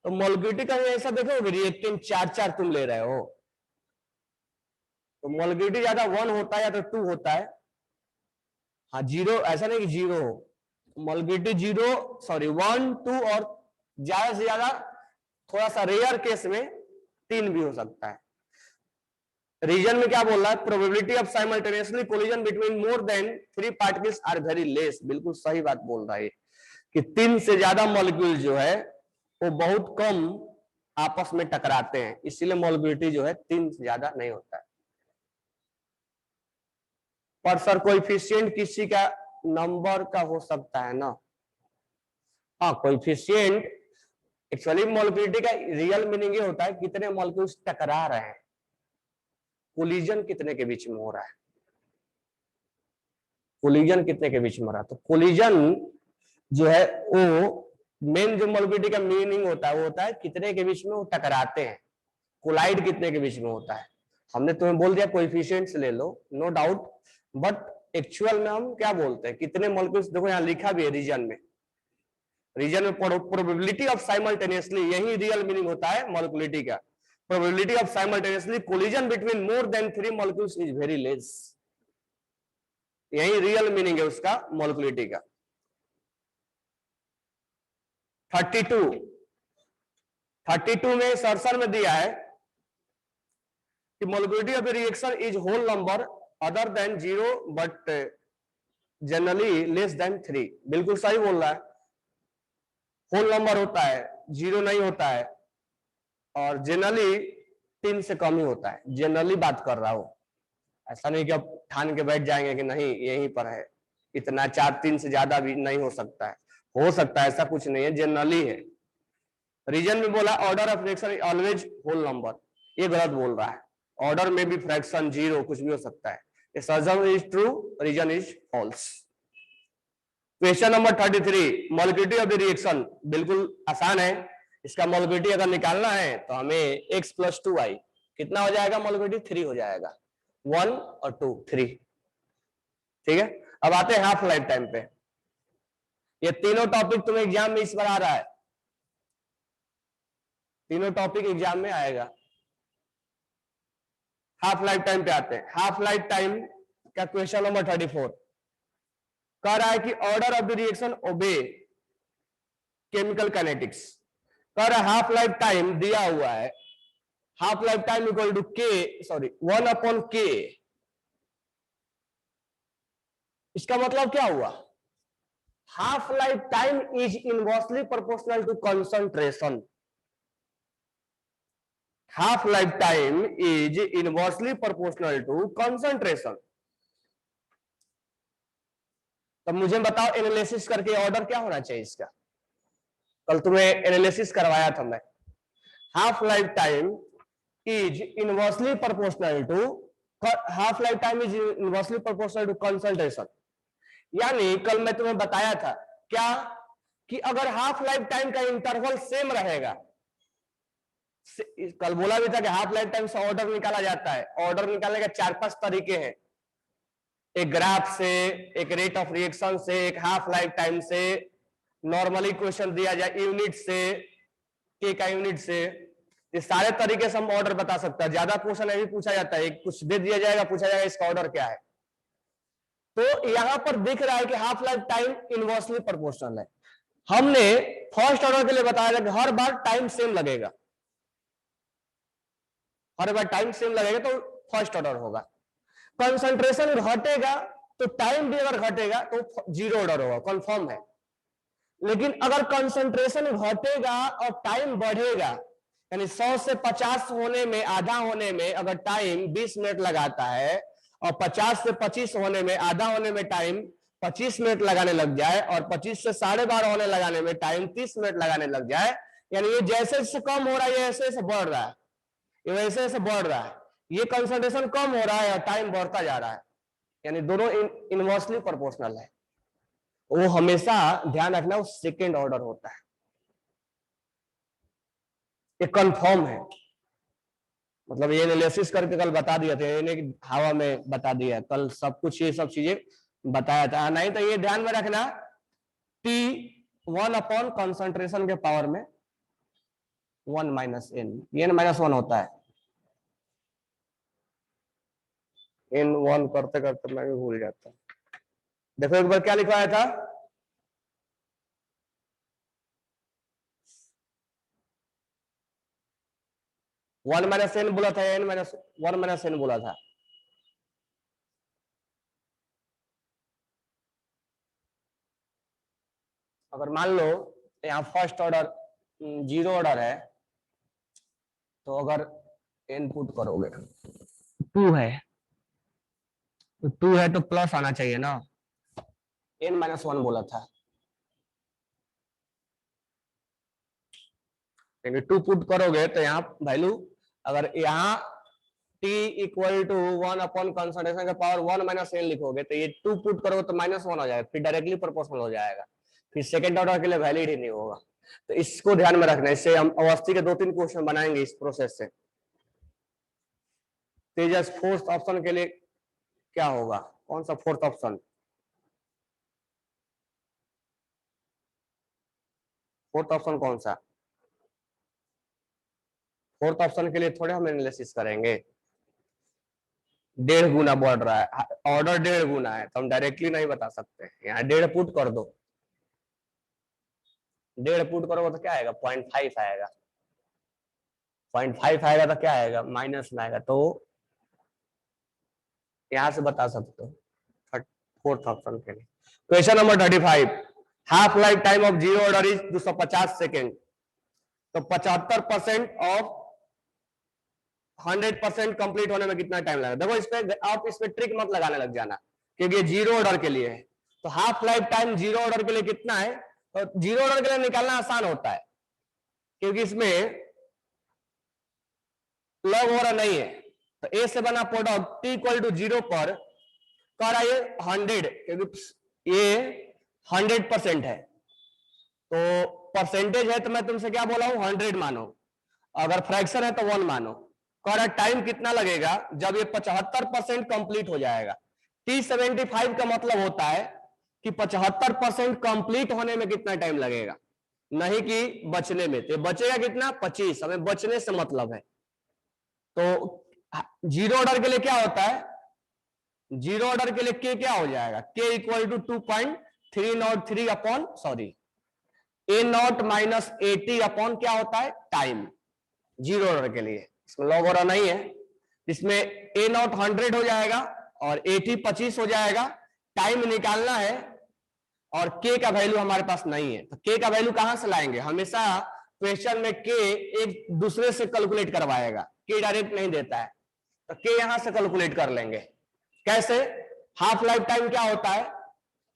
तो मॉलिक्यूलिटी कहीं ऐसा देखोगे रिएक्टेंट 4 तुम ले रहे हो, तो मॉलिक्यूलिटी ज्यादा 1 होता है या तो 2 होता है। हाँ, 0 ऐसा नहीं कि 0 हो, मॉलिक्यूलिटी 1 2 और ज्यादा से ज्यादा थोड़ा सा रेयर केस में 3 भी हो सकता है। रीजन में क्या बोल रहा है, probability of simultaneously collision between more than 3 particles are very less. बिल्कुल सही बात बोल रहा है कि 3 से ज्यादा मॉलिक्यूल जो है वो बहुत कम आपस में टकराते हैं, इसीलिए मॉलिक्यूलिटी जो है 3 से ज्यादा नहीं होता है। पर सर कोएफिशिएंट किसी का नंबर का हो सकता है ना? हाँ, कोएफिशिएंट एक्चुअली मॉलिक्यूलिटी का रियल मीनिंग ये होता है कितने मॉलिक्यूल्स टकरा रहे हैं, कोलिजन कितने के बीच में हो रहा है, कोलिजन कितने के बीच में हो रहा है। तो कोलिजन जो है वो मेन जो मॉलिक्यूलिटी का मीनिंग होता है वो होता है कितने के बीच में वो टकराते हैं, कोलाइड कितने के बीच में होता है। हमने तुम्हें बोल दिया कोएफिशिएंट्स ले लो, नो डाउट, बट एक्चुअल में हम क्या बोलते हैं, कितने मॉलिक्यूल्स। देखो यहाँ लिखा भी है रीजन में प्रोबेबिलिटी ऑफ साइमल्टेनियसली, यही रियल मीनिंग होता है मॉलिक्यूलिटी का। Probability of simultaneously collision between more than 3 molecules is very less. यही रियल मीनिंग है उसका मोलिकुलरिटी का। 32 में सर्सन में दिया है कि molecularity of the reaction is whole number other than 0 but generally less than 3। बिल्कुल सही बोल रहा है, होल नंबर होता है, 0 नहीं होता है, और जनरली 3 से कम ही होता है। जनरली बात कर रहा हूं, ऐसा नहीं कि अब ठान के बैठ जाएंगे कि नहीं यहीं पर है, इतना 4-3 से ज्यादा भी नहीं हो सकता है, हो सकता है, ऐसा कुछ नहीं है, जनरली है। रीजन में बोला order of reaction always whole number, ये गलत बोल रहा है। ऑर्डर में भी फ्रैक्शन 0 कुछ भी हो सकता है। Assumption is true, reason is false. Question number 33, molecularity of the reaction. बिल्कुल आसान है, इसका मोलिकुलरिटी अगर निकालना है तो हमें x + 2y कितना हो जाएगा, मोलिकुलरिटी 3 हो जाएगा, 1 और 2 3। ठीक है, अब आते हैं हाफ लाइफ टाइम पे। ये तीनों टॉपिक तुम्हें एग्जाम में इस बार आ रहा है, तीनों टॉपिक एग्जाम में आएगा। हाफ लाइफ टाइम पे आते हैं। हाफ लाइफ टाइम का क्वेश्चन नंबर 34 कह रहा है कि ऑर्डर ऑफ द रिएक्शन ओबे केमिकल काइनेटिक्स। कह रहा है हाफ लाइफ टाइम दिया हुआ है, half life time equal to k, sorry 1/k। इसका मतलब क्या हुआ, half life time is inversely proportional to concentration. Half life time is inversely proportional to concentration. तब मुझे बताओ एनालिसिस करके ऑर्डर क्या होना चाहिए इसका, कल तुम्हें एनालिसिस करवाया था मैं। Half life time is inversely proportional to, half life time is inversely proportional to concentration. यानी कल मैं तुम्हें बताया था क्या, कि अगर हाफ लाइफ टाइम का इंटरवल सेम रहेगा, कल बोला भी था कि हाफ लाइफ टाइम से ऑर्डर निकाला जाता है। ऑर्डर निकालने के 4-5 तरीके हैं, एक ग्राफ से, एक रेट ऑफ रिएक्शन से, एक हाफ लाइफ टाइम से, नॉर्मली क्वेश्चन दिया जाए यूनिट से, के का यूनिट से। ये सारे तरीके से हम ऑर्डर बता सकते हैं। ज्यादा क्वेश्चन अभी पूछा जाता है, कुछ दे दिया जाएगा, पूछा जाएगा इसका ऑर्डर क्या है। तो यहां पर दिख रहा है कि half life time inversely proportional है। हमने फर्स्ट ऑर्डर के लिए बताया था कि हर बार टाइम सेम लगेगा, हर बार टाइम सेम लगेगा तो फर्स्ट ऑर्डर होगा। कंसंट्रेशन घटेगा तो टाइम भी अगर घटेगा तो 0 ऑर्डर होगा, कंफर्म है। लेकिन अगर कंसंट्रेशन घटेगा और टाइम बढ़ेगा, यानी 100 से 50 होने में, आधा होने में अगर टाइम 20 मिनट लगाता है, और 50 से 25 होने में, आधा होने में टाइम 25 मिनट लगाने लग जाए, और 25 से 12.5 होने लगाने में टाइम 30 मिनट लगाने लग जाए, यानी ये जैसे जैसे कम हो रहा है, ये ऐसे ऐसे बढ़ रहा है, ये वैसे ऐसे बढ़ रहा है, ये कंसंट्रेशन कम हो रहा है और टाइम बढ़ता जा रहा है, यानी दोनों इनवर्सली प्रोपोर्शनल है। वो हमेशा ध्यान रखना वो सेकेंड ऑर्डर होता है, ये कंफर्म है। मतलब ये एनालिसिस करके कल बता दिया था, ये हवा में बता दिया कल सब कुछ, ये सब चीजें बताया था। नहीं तो ये ध्यान में रखना, T 1 कंसंट्रेशन के पावर में 1 - n, n - 1 होता है। n 1 करते करते मैं भी भूल जाता हूं। देखो एक बार क्या लिखवाया था, वन माइनस एन बोला था, n - 1 - n बोला था। अगर मान लो यहाँ फर्स्ट ऑर्डर 0 ऑर्डर है, तो अगर n पुट करोगे 2 है, तो 2 है तो प्लस आना चाहिए ना, n - 1 बोला था, 2 पुट करोगे तो यहाँ वैल्यू, अगर यहाँ t इक्वल टू 1 कंसंट्रेशन का पावर 1 - n लिखोगे तो ये 2 पुट करोगे तो -1 हो जाएगा, फिर डायरेक्टली प्रोपोर्शनल हो जाएगा, फिर सेकंड ऑर्डर के लिए वैलिड ही नहीं होगा। तो इसको ध्यान में रखना, इससे हम अवस्थी के 2-3 क्वेश्चन बनाएंगे इस प्रोसेस से। तेजस फोर्थ ऑप्शन के लिए क्या होगा, कौन सा फोर्थ ऑप्शन, फोर्थ ऑप्शन कौन सा, फोर्थ ऑप्शन के लिए थोड़े हम एनालिसिस करेंगे। डेढ़ गुना बढ़ रहा है, ऑर्डर डेढ़ गुना है, तो हम डायरेक्टली नहीं बता सकते। यहाँ डेढ़ पुट कर दो, डेढ़ पुट करोगे तो क्या आएगा, 0.5 आएगा, 0.5 आएगा तो क्या आएगा, माइनस में आएगा, तो यहां से बता सकते हो। फोर्थ ऑप्शन के लिए। Question number 35, half life time of zero order is 250 second. तो 75% ऑफ 100% कंप्लीट होने में कितना टाइम लगेगा। देखो इसमें आप इसमें ट्रिक मत लगाने लग जाना, क्योंकि ये जीरो ऑर्डर के लिए है। तो half life time zero order के लिए कितना है, तो जीरो ऑर्डर के लिए निकालना आसान होता है, क्योंकि इसमें लॉग हो रहा नहीं है। तो ए से बना प्रोडक्ट टी इक्वल टू 0 पर कर आइए 100, क्योंकि ये 100% है, तो परसेंटेज है, तो मैं तुमसे क्या बोला हूं, 100 मानो। अगर फ्रैक्शन है तो 1 मानो। कह टाइम कितना लगेगा जब ये 75% कंप्लीट हो जाएगा। T75 का मतलब होता है कि 75% कंप्लीट होने में कितना टाइम लगेगा, नहीं कि बचने में। तो बचेगा कितना, 25, हमें बचने से मतलब है। तो जीरो ऑर्डर के लिए क्या होता है, जीरो ऑर्डर के लिए के क्या हो जाएगा, K equal to 2.303 upon sorry A naught minus 80 upon क्या होता है, टाइम। जीरो ऑर्डर के लिए इसमें लॉग ऑर्डर नहीं है, इसमें ए नॉट 100 हो जाएगा और 80 25 हो जाएगा। टाइम निकालना है और के का वैल्यू हमारे पास नहीं है, तो के का वैल्यू कहां से लाएंगे, हमेशा क्वेश्चन में के एक दूसरे से कैलकुलेट करवाएगा, के डायरेक्ट नहीं देता है, तो के यहां से कैलकुलेट कर लेंगे। कैसे, हाफ लाइफ टाइम क्या होता है,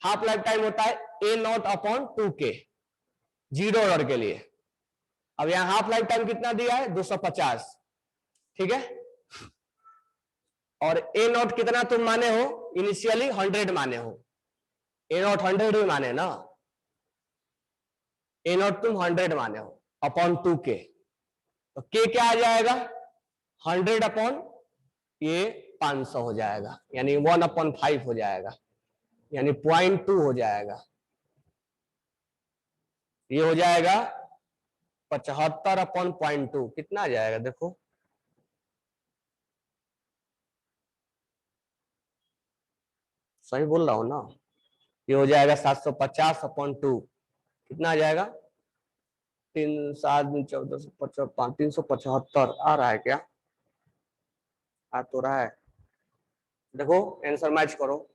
हाफ लाइफ टाइम होता है A naught upon 2k zero order के लिए। अब यहां हाफ लाइफ टाइम कितना दिया है, 250, ठीक है। और ए नॉट कितना तुम माने हो, इनिशियली 100 माने हो, ए नॉट 100 ही माने ना, ए नॉट तुम 100 माने हो अपॉन 2k, तो k क्या आ जाएगा, 100 अपॉन ये 500 हो जाएगा, यानी 1/5 हो जाएगा, यानी 0.2 हो जाएगा। ये हो जाएगा 75 अपॉन 0.2, कितना आ जाएगा देखो, सही बोल रहा हूं ना, ये हो जाएगा 750 अपॉन 2, कितना आ जाएगा, 3×7=14, 375 आ रहा है क्या, आ तो रहा है, देखो आंसर मैच करो।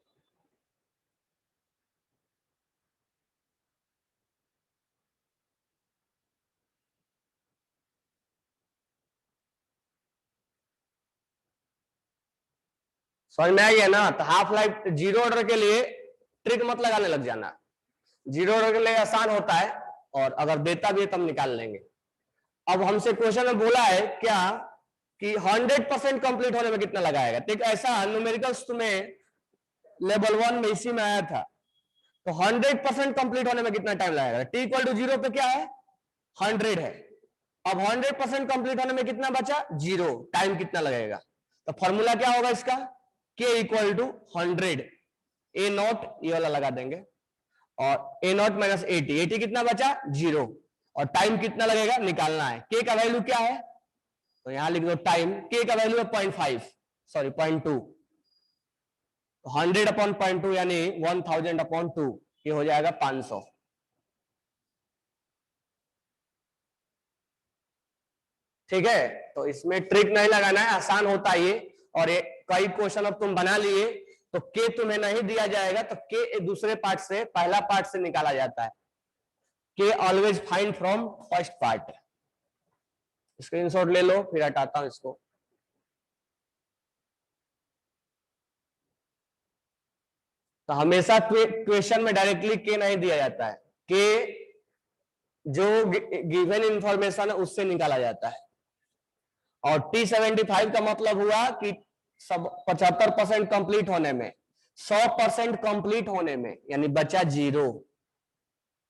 समझ में आई है ना। तो हाफ लाइफ जीरो ऑर्डर के लिए ट्रिक मत लगाने लग जाना, जीरो ऑर्डर के लिए आसान होता है, और अगर देता भी है तब निकाल लेंगे। अब हमसे क्वेश्चन में बोला है क्या कि 100% कंप्लीट होने में कितना लगाएगा, तो एक ऐसा न्यूमेरिकल्स तुम्हें लेवल 1 में इसी में आया था। तो 100% कंप्लीट होने में कितना टाइम लगेगा, टी इक्वल टू 0 पे क्या है, 100 है। अब 100% कंप्लीट होने में कितना बचा, 0, टाइम कितना लगेगा। तो फॉर्मूला क्या होगा इसका, के इक्वल टू 100, ए नॉट ये वाला लगा देंगे, और ए नॉट माइनस 80, 80 कितना बचा, 0, और टाइम कितना लगेगा निकालना है। के का वैल्यू क्या है, तो यहां लिख दो टाइम, के का वैल्यू है 0.5 सॉरी 0.2, 100 अपॉन 0.2 यानी 1000 अपॉन 2, ये हो जाएगा 500। ठीक है, तो इसमें ट्रिक नहीं लगाना है, आसान होता है ये। और ये कई क्वेश्चन अब तुम बना लिए, तो के तुम्हें नहीं दिया जाएगा, तो के दूसरे पार्ट से, पहला पार्ट से निकाला जाता है, के always find from first part. Screenshot ले लो, फिर हटाता हूं इसको। तो हमेशा क्वेश्चन में डायरेक्टली के नहीं दिया जाता है, के जो गिवन इंफॉर्मेशन है उससे निकाला जाता है। और T75 का मतलब हुआ कि सब 75% कंप्लीट होने में, 100% कंप्लीट होने में, यानी बचा 0,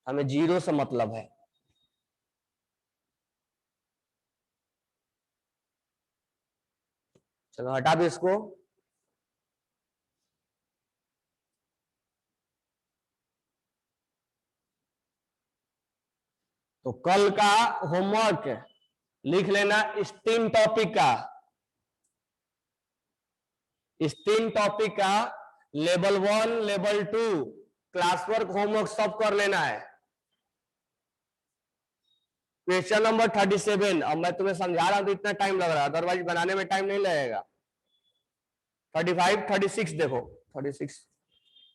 हमें 0 से मतलब है। चलो हटा दो इसको। तो कल का होमवर्क लिख लेना इस 3 टॉपिक का, इस 3 टॉपिक का level 1 level 2 class work homework सब कर लेना है। क्वेश्चन नंबर 37, अब मैं तुम्हें समझा रहा हूं तो इतना टाइम लग रहा है, अदरवाइज बनाने में टाइम नहीं लगेगा। 35 36 देखो, 36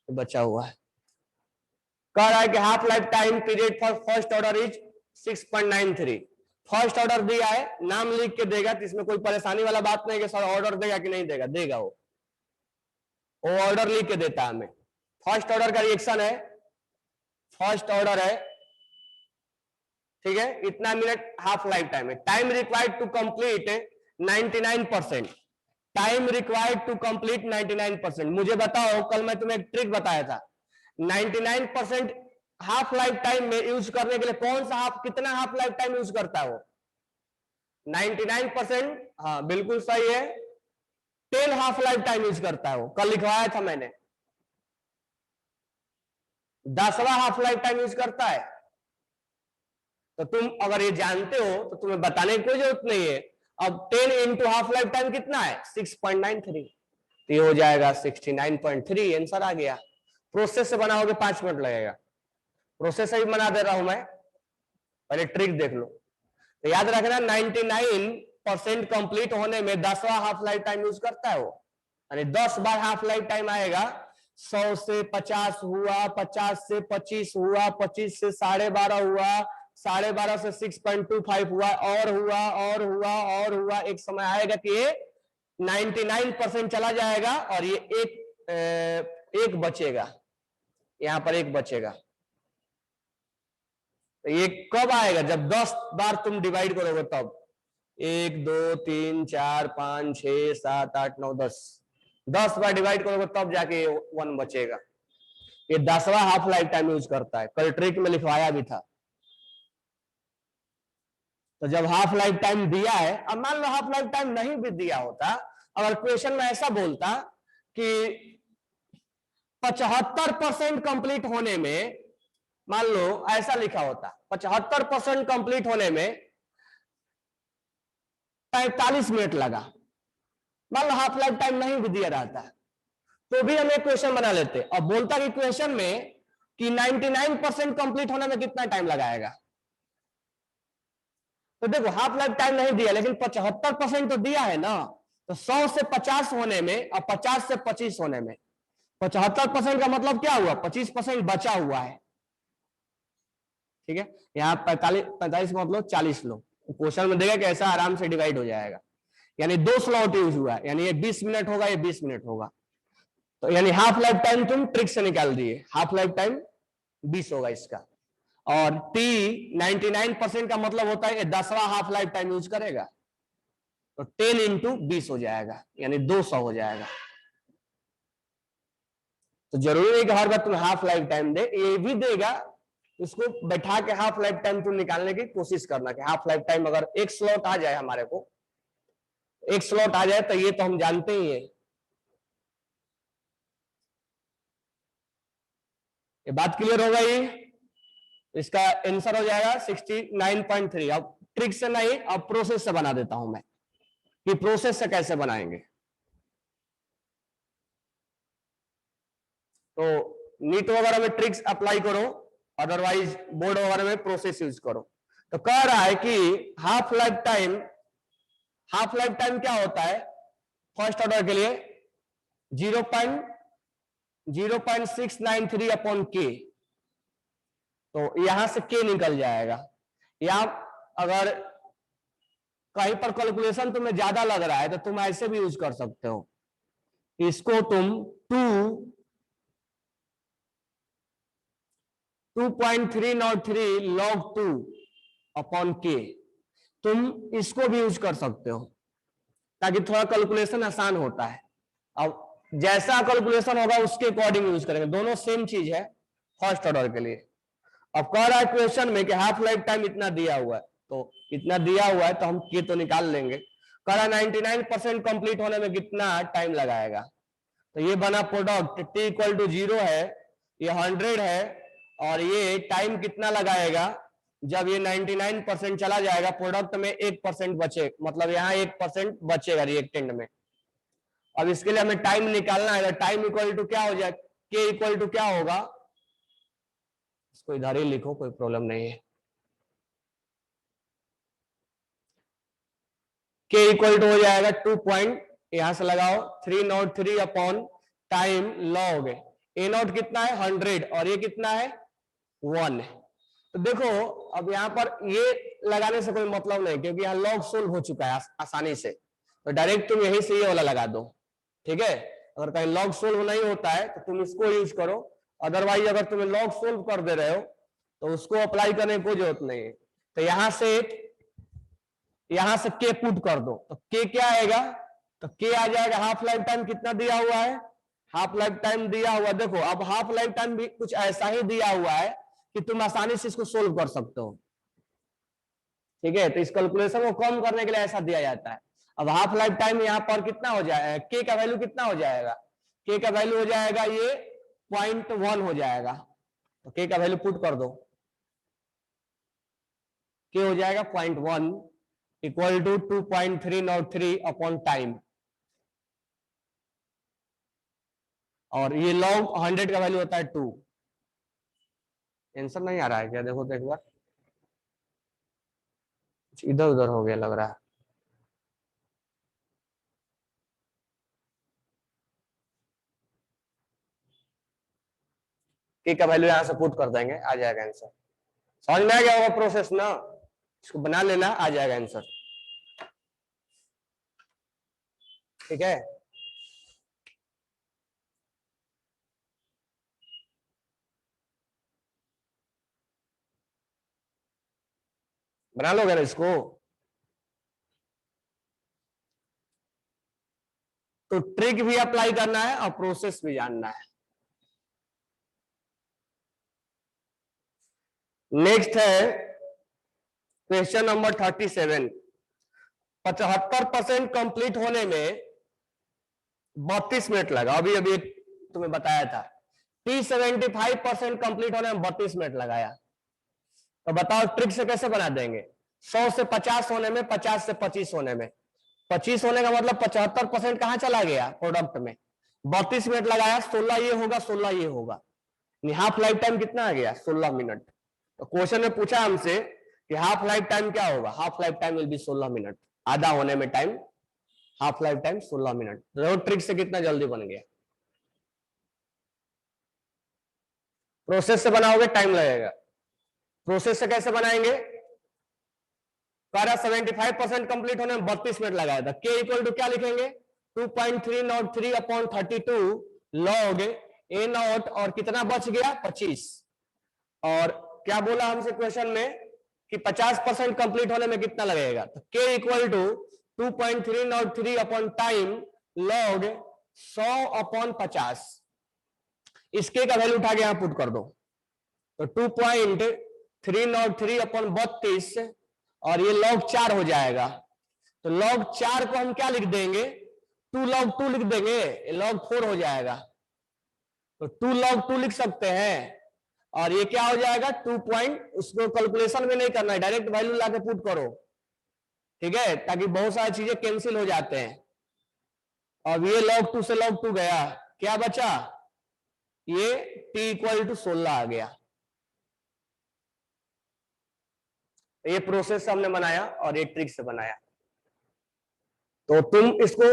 बचा हुआ है। कह रहा है कि half life time period for first order is 6.93। First order दिया है, नाम लिख के देगा, तो इसमें कोई परेशानी वाला बात नहीं कि सर ऑर्डर देगा कि नहीं देगा, देगा वो ऑर्डर लिख के देता है हमें। फर्स्ट ऑर्डर का रिएक्शन है, फर्स्ट ऑर्डर है, ठीक है, इतना मिनट हाफ लाइफ टाइम है। Time required to complete 99%, time required to complete 99%। मुझे बताओ, कल मैं तुम्हें एक ट्रिक बताया था, 99% हाफ लाइफ टाइम में यूज करने के लिए कौन सा कितना हाफ लाइफ टाइम यूज करता है वो? 99%, हाँ बिल्कुल सही है, 10 हाफ लाइफ टाइम यूज करता है वो, कल लिखवाया था मैंने। 10वां हाफ लाइफ टाइम यूज करता है। तो तुम अगर ये जानते हो तो तुम्हें बताने की कोई जरूरत नहीं है। अब 10 इंटू हाफ लाइफ टाइम कितना है? 6.93, तो ये हो जाएगा 69.3, आंसर आ गया। प्रोसेस से बनाओगे 5 मिनट लगेगा, प्रोसेस से ही बना दे रहा हूं मैं, पहले ट्रिक देख लो। तो याद रखना 99% कंप्लीट होने में 10वां हाफ लाइफ टाइम यूज करता है वो, यानी 10 बार हाफ लाइफ टाइम आएगा। 100 से 50 हुआ, 50 से 25 हुआ, 25 से 12.5 हुआ, 12.5 से 6.25 हुआ, और हुआ और हुआ और हुआ। एक समय आएगा कि ये 99% चला जाएगा और ये एक बचेगा, यहां पर एक बचेगा। तो ये कब आएगा? जब 10 बार तुम डिवाइड करोगे तब। 1 2 3 4 5 6 7 8 9 10 बार डिवाइड करोगे तब जाके 1 बचेगा। ये 10वां हाफ लाइफ टाइम यूज करता है, कल ट्रिक में लिखवाया भी था। तो जब हाफ लाइफ टाइम दिया है, अब मान लो हाफ लाइफ टाइम नहीं भी दिया होता, अगर क्वेश्चन में ऐसा बोलता कि 75% कंप्लीट होने में, मान लो ऐसा लिखा होता 75% कंप्लीट होने में 45 मिनट लगा, मान लो हाफ लाइफ टाइम नहीं भी दिया रहता, तो भी हम एक क्वेश्चन बना लेते। अब बोलता कि क्वेश्चन में कि 99% कंप्लीट होने में कितना टाइम लगाएगा, तो देखो हाफ लाइफ टाइम नहीं दिया लेकिन 75% तो दिया है ना। तो 100 से 50 होने में और 50 से 25 होने में 75% का मतलब क्या हुआ? 25% बचा हुआ है, ठीक है। यहाँ 45 मतलब 40 लो, क्वेश्चन में देगा कि ऐसा आराम से डिवाइड हो जाएगा, यानी 2 स्लॉट यूज हुआ, यानी ये 20 मिनट होगा, ये 20 मिनट होगा। तो यानी हाफ लाइफ टाइम तुम ट्रिक से निकाल दिए, हाफ लाइफ टाइम 20 होगा इसका। और टी 99% का मतलब होता है 10वां हाफ लाइफ टाइम यूज करेगा, तो 10 इंटू 20 हो जाएगा, यानी 200 हो जाएगा। तो जरूरी नहीं कि हर बार तुम हाफ लाइफ टाइम दे, ये भी देगा, उसको बैठा के हाफ लाइफ टाइम तुम निकालने की कोशिश करना कि हाफ लाइफ टाइम अगर एक स्लॉट आ जाए, हमारे को एक स्लॉट आ जाए, तो ये तो हम जानते ही है। ये बात क्लियर हो गई? इसका आंसर हो जाएगा 69.3। अब ट्रिक से नहीं, अब प्रोसेस से बना देता हूं मैं, कि प्रोसेस से कैसे बनाएंगे। तो नीट वगैरह में ट्रिक्स अप्लाई करो, अदरवाइज बोर्ड वगैरह में प्रोसेस यूज करो। तो कह रहा है कि हाफ लाइफ टाइम क्या होता है फर्स्ट ऑर्डर के लिए? 0.0693 अपॉन के। तो यहां से के निकल जाएगा। या अगर कहीं पर कैलकुलेशन तुम्हें ज्यादा लग रहा है तो तुम ऐसे भी यूज कर सकते हो, इसको तुम 2.303 log 2 अपॉन के, तुम इसको भी यूज कर सकते हो, ताकि थोड़ा कैलकुलेशन आसान होता है। अब जैसा कैलकुलेशन होगा उसके अकॉर्डिंग यूज करेंगे, दोनों सेम चीज है फर्स्ट ऑर्डर के लिए। अब कह रहा है क्वेश्चन में कि हाफ लाइफ टाइम इतना दिया हुआ है, तो इतना दिया हुआ है तो हम के तो निकाल लेंगे। कह रहा है 99% कंप्लीट होने में कितना टाइम लगाएगा, तो ये बना प्रोडक्ट t इक्वल टू 0 है, ये 100 है, और ये टाइम कितना लगाएगा जब ये 99% चला जाएगा, प्रोडक्ट में 1% बचे, मतलब यहाँ 1% बचेगा रिएक्टेंट में। अब इसके लिए हमें टाइम निकालना है, टाइम इक्वल टू क्या हो जाए, के इक्वल टू क्या होगा, इसको इधर ही लिखो, कोई प्रॉब्लम नहीं है। के इक्वल टू हो जाएगा 2 पॉइंट, यहां से लगाओ 303 upon time log A not कितना है 100 और ये कितना है 1। तो देखो अब यहाँ पर ये लगाने से कोई मतलब नहीं, क्योंकि यहाँ लॉग सोल्व हो चुका है आसानी से, तो डायरेक्ट तुम यही से ये वाला लगा दो। ठीक है, अगर कहीं लॉग सोल्व नहीं होता है तो तुम इसको यूज करो, अदरवाइज अगर तुम्हें लॉग सोल्व कर दे रहे हो तो उसको अप्लाई करने की कोई जरूरत नहीं है। तो यहां से के पुट कर दो, तो के क्या आएगा, तो के आ जाएगा हाफ लाइफ टाइम कितना दिया हुआ है, हाफ लाइफ टाइम दिया हुआ, देखो अब हाफ लाइफ टाइम भी कुछ ऐसा ही दिया हुआ है कि तुम आसानी से इसको सोल्व कर सकते हो। ठीक है, तो इस कैलकुलेशन को कम करने के लिए ऐसा दिया जाता है। अब हाफ लाइफ टाइम यहाँ पर कितना हो जाएगा, के का वैल्यू कितना हो जाएगा, के का वैल्यू हो जाएगा ये 0.1 हो जाएगा, तो के का वैल्यू पुट कर दो, के हो जाएगा 0.1 इक्वल टू 2.303 अपॉन टाइम, और ये लॉग 100 का वैल्यू होता है 2। आंसर नहीं आ रहा है क्या, देखो तो एक बार, इधर उधर हो गया लग रहा है। के का वैल्यू यहां से पुट कर देंगे, आ जाएगा आंसर। समझ में आ गया होगा प्रोसेस ना, इसको बना लेना, आ जाएगा आंसर। ठीक है, बना लोगे ना इसको, तो ट्रिक भी अप्लाई करना है और प्रोसेस भी जानना है। नेक्स्ट है क्वेश्चन नंबर 37। 75% कंप्लीट होने में 32 मिनट लगा, अभी अभी तुम्हें बताया था। T75% कंप्लीट होने में 32 मिनट लगाया, तो बताओ ट्रिक से कैसे बना देंगे। 100 से 50 होने में, 50 से 25 होने में, 25 होने का मतलब 75% कहां चला गया प्रोडक्ट में, 32 मिनट लगाया, 16 ये होगा 16 ये होगा, हाफ लाइफ टाइम कितना आ गया 16 मिनट। तो क्वेश्चन में पूछा हमसे कि हाफ लाइफ टाइम क्या होगा, half life time will B 16 minute, आधा होने में time, half life time 16 minute. तो ट्रिक से कितना जल्दी बन गया, प्रोसेस से बनाओगे टाइम लगेगा। प्रोसेस से कैसे बनाएंगे, 75% कंप्लीट होने में 32 मिनट लगाया था, के इक्वल टू क्या लिखेंगे 2.303 अपॉन 32 लॉग ए नॉट, और कितना बच गया 25, और क्या बोला हमसे क्वेश्चन में कि 50% कंप्लीट होने में कितना लगेगा, तो के equal to 2.303 upon time log 100 upon 50, इसके का वैल्यू उठा के यहां पुट कर दो, तो 2.303 अपॉन 32 और ये लॉग 4 हो जाएगा, तो लॉग 4 को हम क्या लिख देंगे 2 log 2 लिख देंगे, log 4 हो जाएगा, तो 2 log 2 लिख सकते हैं, और ये क्या हो जाएगा 2 पॉइंट, उसको कैलकुलेशन में नहीं करना है, डायरेक्ट वैल्यू लाके पुट करो। ठीक है, ताकि बहुत सारी चीजें कैंसिल हो जाते हैं। अब ये log 2 से log 2 गया, क्या बचा, ये t इक्वल टू 16 आ गया। ये प्रोसेस से हमने बनाया और ये ट्रिक से बनाया। तो तुम इसको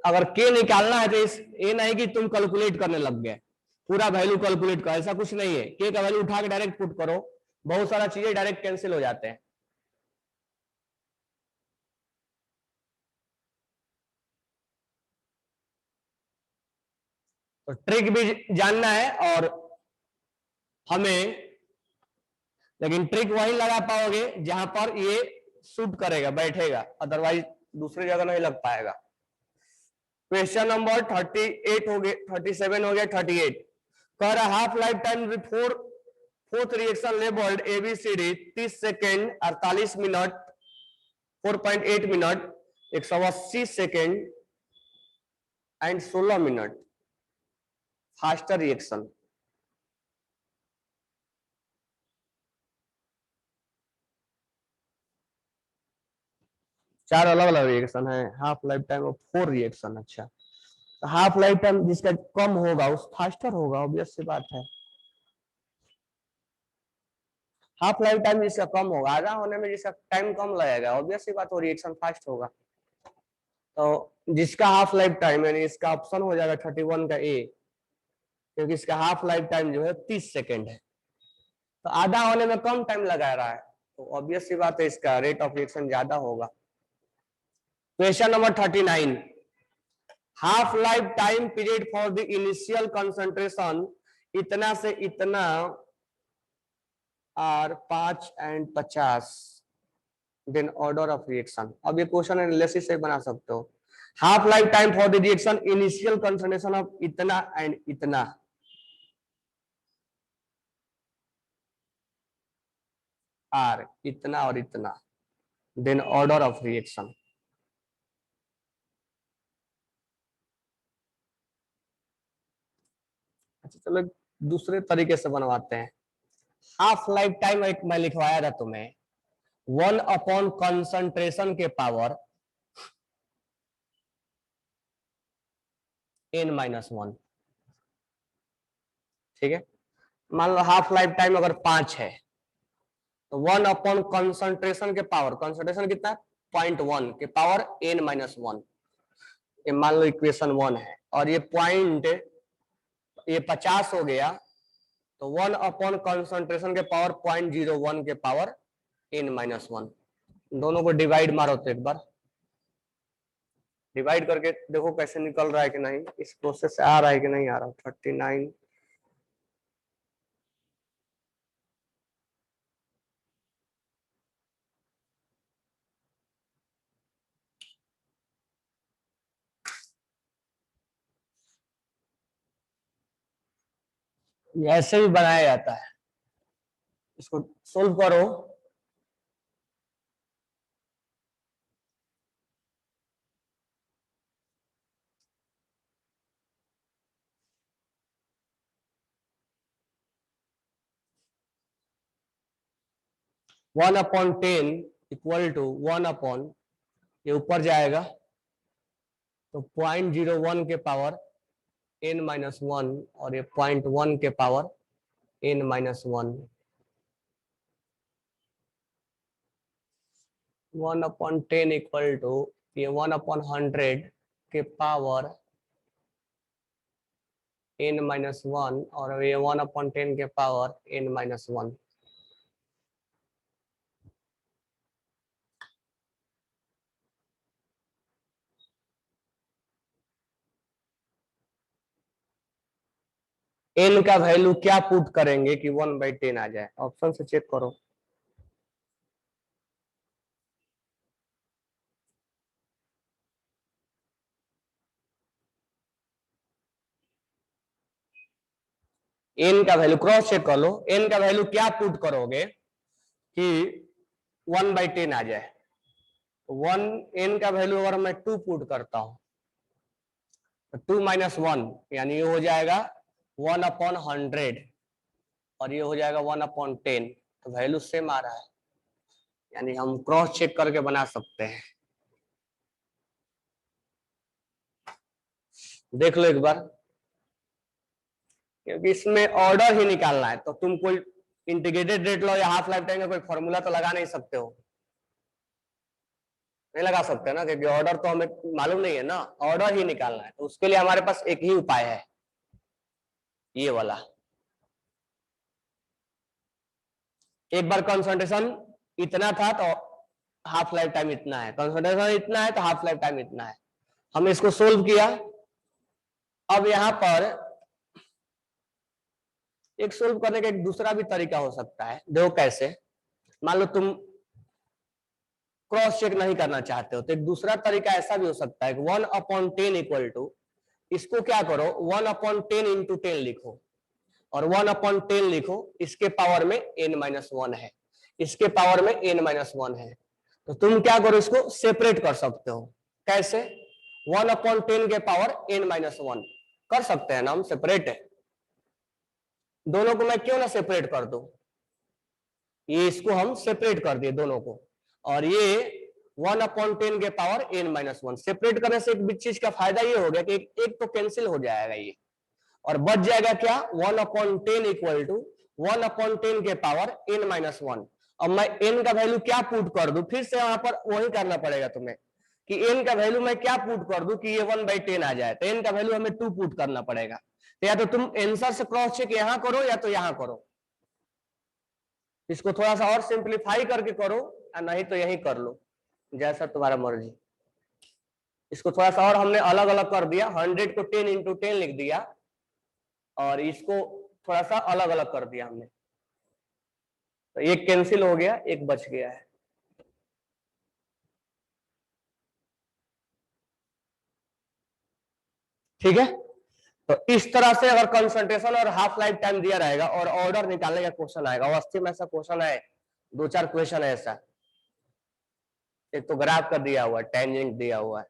अगर के निकालना है तो ये नहीं कि तुम कैलकुलेट करने लग गए, पूरा वैल्यू कैलकुलेट करो, ऐसा कुछ नहीं है, के का वैल्यू उठा के डायरेक्ट पुट करो, बहुत सारा चीजें डायरेक्ट कैंसिल हो जाते हैं। तो ट्रिक भी जानना है और हमें, लेकिन ट्रिक वही लगा पाओगे जहां पर ये सूट करेगा, बैठेगा, अदरवाइज दूसरी जगह नहीं लग पाएगा। क्वेश्चन नंबर 38 हो गया, 37 हो गया, 38 कह रहा half life time before fourth reaction labeled A B C D 30 second 48 minute 4.8 minute 180 second and 16 minute faster reaction. चार अलग अलग रिएक्शन है, हाफ लाइफ टाइम और 4 रिएक्शन। अच्छा, हाफ लाइफ टाइम जिसका कम होगा उस फास्टर होगा, ऑब्वियस सी बात है। हाफ लाइफ टाइम जिसका कम होगा, आधा होने में जिसका टाइम कम लगेगा, ऑब्वियस सी बात हो, रिएक्शन फास्ट होगा। तो जिसका हाफ लाइफ टाइम, यानी इसका ऑप्शन हो जाएगा 31 का ए, क्योंकि इसका हाफ लाइफ टाइम जो है 30 सेकेंड है, तो आधा होने में कम टाइम लगा रहा है, तो ऑब्वियस सी बात है इसका रेट ऑफ रिएक्शन ज्यादा होगा। Question number 39, half life time period for the initial concentration इतना से इतना are 5 and 50, then order of reaction. अब ये क्वेश्चन एनालिसिस से बना सकते हो। Half life time for the reaction initial concentration of इतना एंड इतना, आर इतना और इतना, देन ऑर्डर ऑफ रिएक्शन। अच्छा चलो दूसरे तरीके से बनवाते हैं। हाफ लाइफ टाइम एक मैं लिखवाया था तुम्हें, 1 अपॉन कंसंट्रेशन के पावर n-1, ठीक है। मान लो हाफ लाइफ टाइम अगर 5 है तो 1 अपॉन कंसंट्रेशन के पावर, कंसंट्रेशन कितना है 0.1 के पावर n-1, ये मान लो इक्वेशन 1 है। और ये पॉइंट, ये 50 हो गया, तो 1 अपॉन कंसंट्रेशन के पावर 0.01 के पावर n-1। दोनों को डिवाइड मारो तो एक बार डिवाइड करके देखो कैसे निकल रहा है कि नहीं, इस प्रोसेस से आ रहा है कि नहीं आ रहा। 39 ऐसे भी बनाया जाता है, इसको सोल्व करो। One upon 10 equal to 1 upon, ये ऊपर जाएगा तो 0.01 के पावर n-1, और ये 0.1 के power n-1, 1 upon 10 equal to ये 1 अपॉन 100 के पावर n-1, और ये 1 अपॉन 10 के पावर n-1। n का वैल्यू क्या पुट करेंगे कि 1/10 आ जाए, ऑप्शन से चेक करो। n का वैल्यू क्रॉस चेक कर लो, n का वैल्यू क्या पुट करोगे कि 1/10 आ जाए। 1 n का वैल्यू अगर मैं 2 पुट करता हूं तो 2-1 यानी ये हो जाएगा 1 अपॉन 100, और ये हो जाएगा 1 अपॉन 10, तो वैल्यू सेम आ रहा है, यानी हम क्रॉस चेक करके बना सकते हैं। देख लो एक बार, क्योंकि इसमें ऑर्डर ही निकालना है, तो तुम कोई इंटीग्रेटेड रेट लो या हाफ लाइफ टाइम का कोई फॉर्मूला तो लगा नहीं सकते हो, नहीं लगा सकते ना, क्योंकि ऑर्डर तो हमें मालूम नहीं है ना, ऑर्डर ही निकालना है। तो उसके लिए हमारे पास एक ही उपाय है, ये वाला। एक बार कंसंट्रेशन इतना था तो हाफ लाइफ टाइम इतना है, कंसंट्रेशन इतना है तो हाफ लाइफ टाइम इतना है। हमने इसको सोल्व किया। अब यहां पर एक सोल्व करने का एक दूसरा भी तरीका हो सकता है, देखो कैसे। मान लो तुम क्रॉस चेक नहीं करना चाहते हो तो एक दूसरा तरीका ऐसा भी हो सकता है कि 1 अपॉन 10 इक्वल टू, इसको क्या करो 1 अपॉन 10 इंटू 10 लिखो, और 1 अपॉन 10 लिखो, इसके पावर में n-1 है, इसके पावर में n-1 है। तो तुम क्या करो, इसको सेपरेट कर सकते हो। कैसे? 1 अपॉन 10 के पावर n-1 कर सकते हैं ना हम सेपरेट है। दोनों को मैं क्यों ना सेपरेट कर दूं, ये इसको हम सेपरेट कर दिए दोनों को, और ये 1/10 के पावर n-1। सेपरेट करने से एक चीज का फायदा ये हो गया कि एक तो कैंसिल हो जाएगा ये, और बच जाएगा क्या, 1/10 इक्वल टू 1/10 के पावर n-1। अब मैं n का वैल्यू क्या पुट कर दूं, फिर से यहां पर वही करना पड़ेगा तुम्हें कि n का वैल्यू मैं क्या पुट कर दूं कि ये 1/10 आ जाए, तो n का वैल्यू हमें 2 पुट करना पड़ेगा। तो या तो तुम आंसर से क्रॉस चेक यहां करो या तो यहां करो, इसको थोड़ा सा और सिंप्लीफाई करके करो या नहीं तो यही कर लो, जैसा तुम्हारा मर्जी। इसको थोड़ा सा और हमने अलग अलग कर दिया, 100 को 10 × 10 लिख दिया और इसको थोड़ा सा अलग अलग कर दिया हमने, तो एक कैंसिल हो गया, एक बच गया है। ठीक है, तो इस तरह से अगर कंसंट्रेशन और हाफ लाइफ टाइम दिया रहेगा और ऑर्डर निकालने का क्वेश्चन आएगा, अवस्थी में ऐसा क्वेश्चन है, 2-4 क्वेश्चन है ऐसा। एक तो ग्राफ का दिया हुआ है, टेंजेंट दिया हुआ है,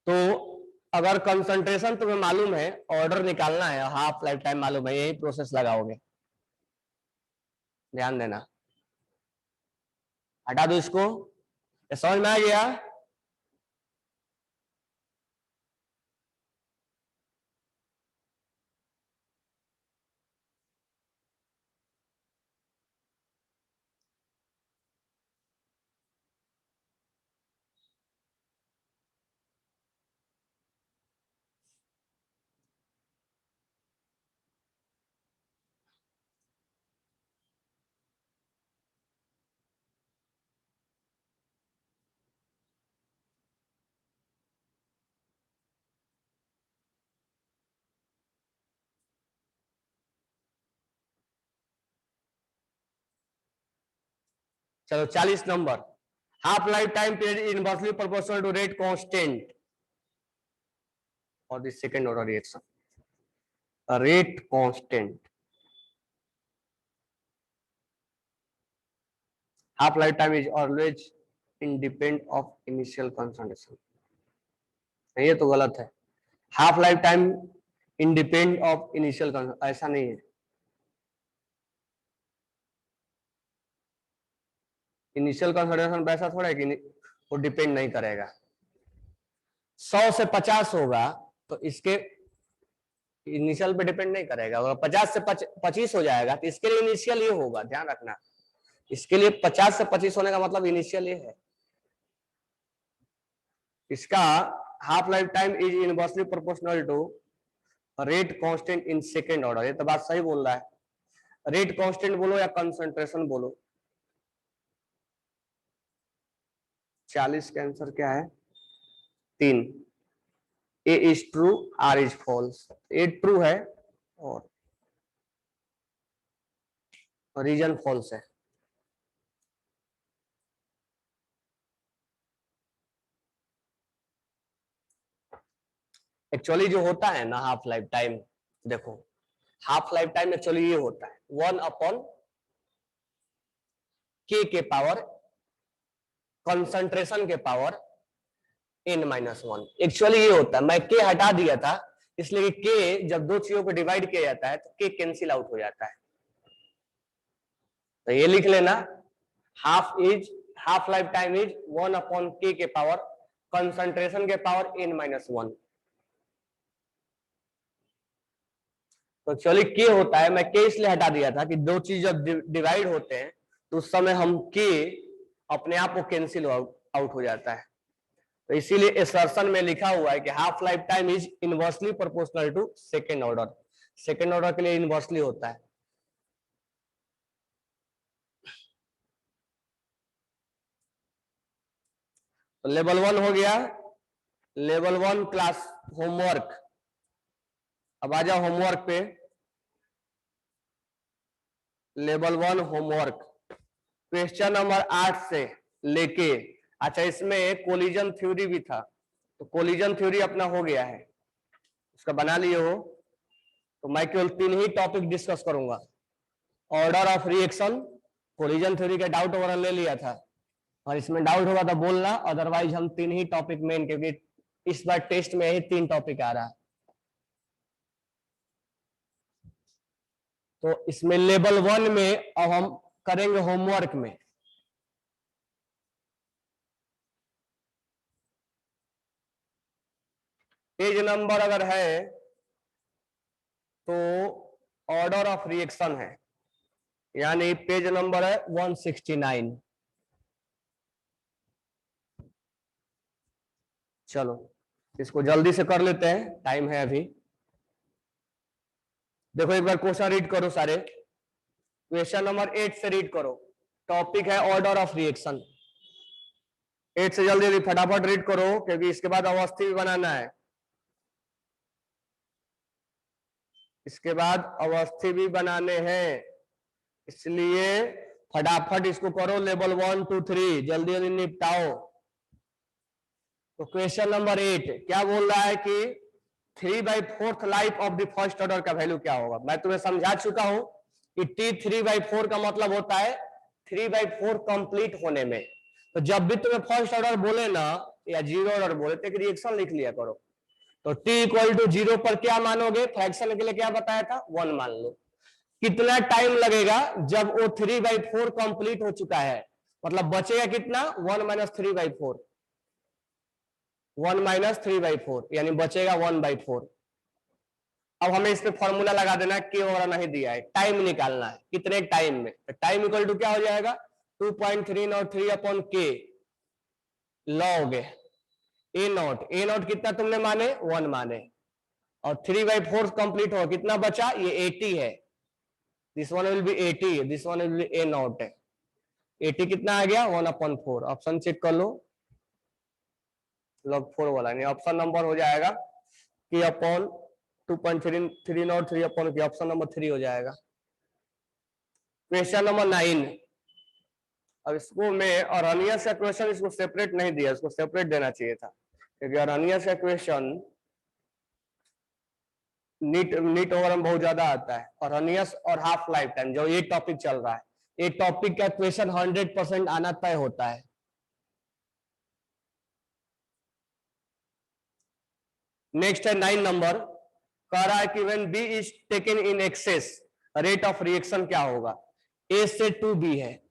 तो अगर कंसंट्रेशन तुम्हें मालूम है, ऑर्डर निकालना है, हाफ लाइफ टाइम मालूम है, यही प्रोसेस लगाओगे, ध्यान देना। हटा दो इसको, समझ में आ गया। चलो 40 नंबर, half life time period inversely proportional to rate constant और the second order reaction, rate constant. Half life time is always independent of initial concentration, ये तो गलत है। Half life time independent of initial concentration, ऐसा नहीं है। Initial concentration वैसा थोड़ा है कि वो डिपेंड नहीं करेगा। 100 से 50 होगा तो इसके इनिशियल पे डिपेंड नहीं करेगा, अगर 50 से 25 हो जाएगा तो इसके लिए इनिशियल ये होगा, ध्यान रखना। इसके लिए 50 से 25 होने का मतलब इनिशियल ये है। इसका half life time is inversely proportional to rate constant in second order, ये तो बात सही बोल रहा है। रेट कांस्टेंट बोलो या कंसंट्रेशन बोलो। 40 का आंसर क्या है, 3। A is true, R is false. A true है और रीजन फॉल्स है। एक्चुअली जो होता है ना हाफ लाइफ टाइम, देखो हाफ लाइफ टाइम एक्चुअली ये होता है 1/k के पावर कंसंट्रेशन के पावर n-1। एक्चुअली ये होता है, मैं k हटा दिया था इसलिए k जब दो चीजों को डिवाइड किया जाता है तो k कैंसिल आउट हो जाता है, तो ये लिख लेना, half life time is 1/k के पावर कंसंट्रेशन के पावर n-1। तो एक्चुअली के होता है, मैं के इसलिए हटा दिया था कि दो चीज जब डिवाइड होते हैं तो उस समय हम के अपने आप को कैंसिल आउट हो जाता है, तो इसीलिए असर्शन में लिखा हुआ है कि half life time is inversely proportional to second order. Second order के लिए इनवर्सली होता है। तो लेवल 1 हो गया, लेवल 1 क्लास होमवर्क। अब आ जाओ होमवर्क पे, लेवल 1 होमवर्क क्वेश्चन नंबर 8 से लेके, अच्छा इसमें कोलिजन थ्योरी भी था, तो कोलिजन थ्योरी अपना हो गया है, उसका बना लिए हो, तो मैं केवल 3 ही टॉपिक डिस्कस करूंगा। Order of reaction, collision theory का डाउट वगैरह ले लिया था, और इसमें डाउट होगा तो बोलना, अदरवाइज हम 3 ही टॉपिक मेन, क्योंकि इस बार टेस्ट में यही 3 टॉपिक आ रहा है। तो इसमें लेवल 1 में अब हम करेंगे होमवर्क में, पेज नंबर अगर है तो ऑर्डर ऑफ रिएक्शन है, यानी पेज नंबर है 169। चलो इसको जल्दी से कर लेते हैं, टाइम है अभी। देखो एक बार क्वेश्चन रीड करो सारे, क्वेश्चन नंबर 8 से रीड करो। टॉपिक है ऑर्डर ऑफ रिएक्शन। 8 से जल्दी फटाफट रीड करो, क्योंकि इसके बाद अवस्थी भी बनाना है, इसके बाद अवस्थी भी बनाने हैं, इसलिए फटाफट इसको करो। लेवल 1 2 3 जल्दी जल्दी निपटाओ। तो क्वेश्चन नंबर 8 क्या बोल रहा है कि 3/4 life of the first order का वैल्यू क्या होगा। मैं तुम्हें समझा चुका हूं कि T 3/4 का मतलब होता है 3/4 कंप्लीट होने में। तो जब भी तुम्हें फर्स्ट ऑर्डर बोले ना या जीरो ऑर्डर बोले तो एक रिएक्शन लिख लिया करो। तो T = 0 पर क्या मानोगे, फ्रैक्शन के लिए क्या बताया था, 1 मान लो। कितना टाइम लगेगा, जब वो 3/4 कंप्लीट हो चुका है, मतलब बचेगा कितना, 1 - 3/4, 1 - 3/4 यानी बचेगा 1/4। अब हमें इस पे फॉर्मूला लगा देना है, के वगैरह नहीं दिया है, टाइम निकालना है कितने टाइम में। तो टाइम इक्वल टू क्या हो जाएगा, 2.303/k लॉग A0 कितना तुमने माने, 1 माने, और 3/4 कंप्लीट हो कितना बचा, ये 80 है। This one will be 80, this one will be A0 है। 80 कितना आ गया, 1/4। ऑप्शन चेक कर लो, लॉग 4 वाला, नहीं ऑप्शन नंबर हो जाएगा कि अपॉन 2.303/k, ऑप्शन नंबर 3 हो जाएगा। Question number 9। अब इसको में अरनियस का क्वेश्चन इसको सेपरेट नहीं दिया, इसको सेपरेट देना चाहिए था, क्योंकि अरनियस का क्वेश्चन नीट ओवर में बहुत ज्यादा आता है। अरनियस और हाफ लाइफ टाइम जो ये टॉपिक चल रहा है, ये टॉपिक का क्वेश्चन 100% आना तय होता है। नेक्स्ट है 9 नंबर, कह रहा है कि when B is taken in excess rate of reaction क्या होगा। ए से 2b है,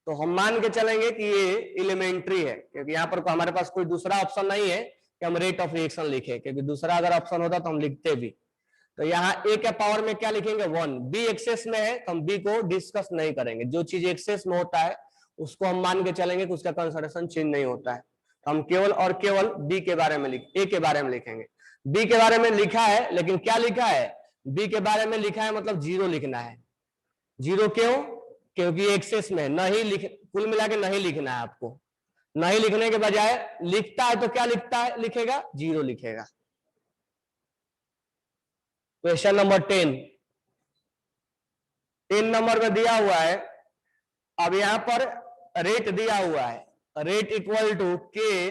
तो हम मान के चलेंगे कि ये एलिमेंट्री है, क्योंकि यहाँ पर हमारे पास कोई दूसरा ऑप्शन नहीं है कि हम रेट ऑफ रिएक्शन लिखे, क्योंकि दूसरा अगर ऑप्शन होता तो हम लिखते भी। तो यहाँ ए के पावर में क्या लिखेंगे, 1। बी एक्सेस में है तो हम बी को डिस्कस नहीं करेंगे, जो चीज एक्सेस में होता है उसको हम मान के चलेंगे कि उसका कंसंट्रेशन चेंज नहीं होता है। तो हम केवल और केवल बी के बारे में ए के बारे में लिखेंगे। बी के बारे में लिखा है, लेकिन क्या लिखा है, बी के बारे में लिखा है मतलब 0 लिखना है। 0 क्यों, क्योंकि एक्सेस में नहीं लिख, कुल मिला के नहीं लिखना है आपको। नहीं लिखने के बजाय लिखता है तो क्या लिखता है, लिखेगा 0 लिखेगा। क्वेश्चन नंबर 10 नंबर में दिया हुआ है। अब यहां पर रेट दिया हुआ है, rate equal to K,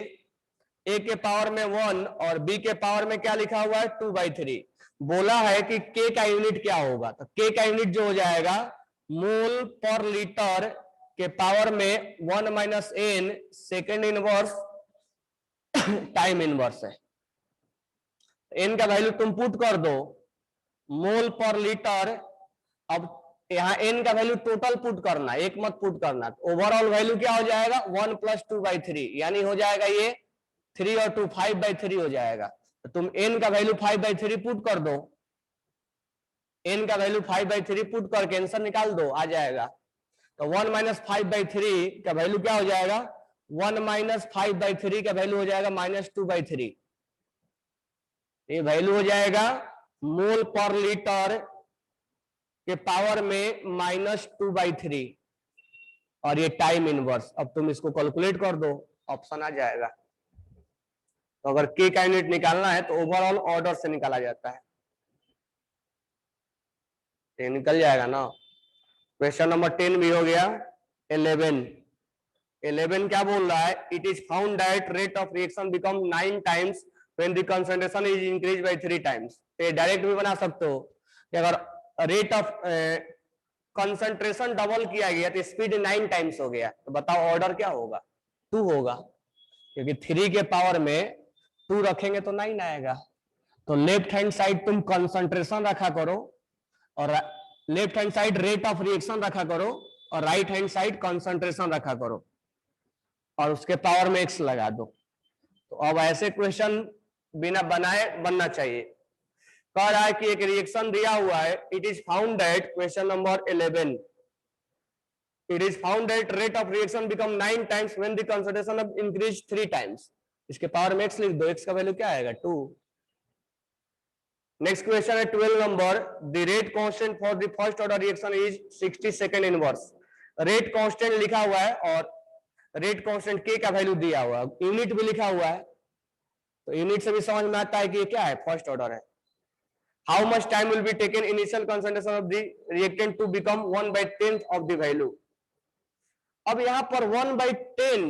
A के पावर में 1 और बी के पावर में क्या लिखा हुआ है, 2/3। बोला है कि के का यूनिट क्या होगा, तो के का यूनिट जो हो जाएगा मोल पर लीटर के पावर में 1 - n second inverse time inverse है। n का वैल्यू तुम पुट कर दो, मोल पर लीटर। अब यहाँ n का वैल्यू टोटल पुट करना, एक मत पुट करना। ओवरऑल वैल्यू क्या हो जाएगा, 1 + 2/3, यानी हो जाएगा ये 3 और 2 5/3 हो जाएगा। तो तुम n का वैल्यू 5/3 पुट कर दो, n का वैल्यू 5/3 पुट करके आंसर निकाल दो, आ जाएगा। तो 1 - 5/3 का वैल्यू क्या हो जाएगा, 1 - 5/3 का वैल्यू हो जाएगा -2/3। ये वैल्यू हो जाएगा मोल पर लीटर के पावर में -2/3, और ये टाइम इनवर्स। अब तुम इसको कैलकुलेट कर दो, ऑप्शन आ जाएगा। तो अगर के का यूनिट निकालना है तो ओवरऑल ऑर्डर से निकाला जाता है, ये निकल जाएगा ना। क्वेश्चन नंबर 10 भी हो गया। 11 क्या बोल रहा है, it is found that rate of reaction become 9 times when the concentration is increase by 3 times. तो ये डायरेक्ट भी बना सकते हो कि अगर रेट ऑफ कंसंट्रेशन डबल किया गया तो स्पीड 9 टाइम्स हो गया, तो बताओ ऑर्डर क्या होगा, 2 होगा, क्योंकि 3 के पावर में 2 रखेंगे तो 9 आएगा। तो लेफ्ट हैंड साइड तुम कंसंट्रेशन रखा करो, और left hand side rate of reaction रखा करो, और राइट हैंड साइड कंसंट्रेशन रखा करो, और उसके पावर में x लगा दो। तो अब ऐसे क्वेश्चन बिना बनाए बनना चाहिए। कह रहा है कि एक रिएक्शन दिया हुआ है, it is found that, question number 11, it is found that rate of reaction become 9 times when the concentration of increase 3 times. इसके पावर में x लिख दो, x का वैल्यू क्या आएगा 2। नेक्स्ट क्वेश्चन है 12 number, the rate constant for the first order reaction is 60 second inverse. Rate constant लिखा हुआ है और रेट कांस्टेंट k का वैल्यू दिया हुआ है, यूनिट भी लिखा हुआ है, तो यूनिट से भी समझ में आता है कि ये क्या है, फर्स्ट ऑर्डर है। How much time will be taken initial concentration of the reactant to become 1/10 of the value. अब यहां पर 1/10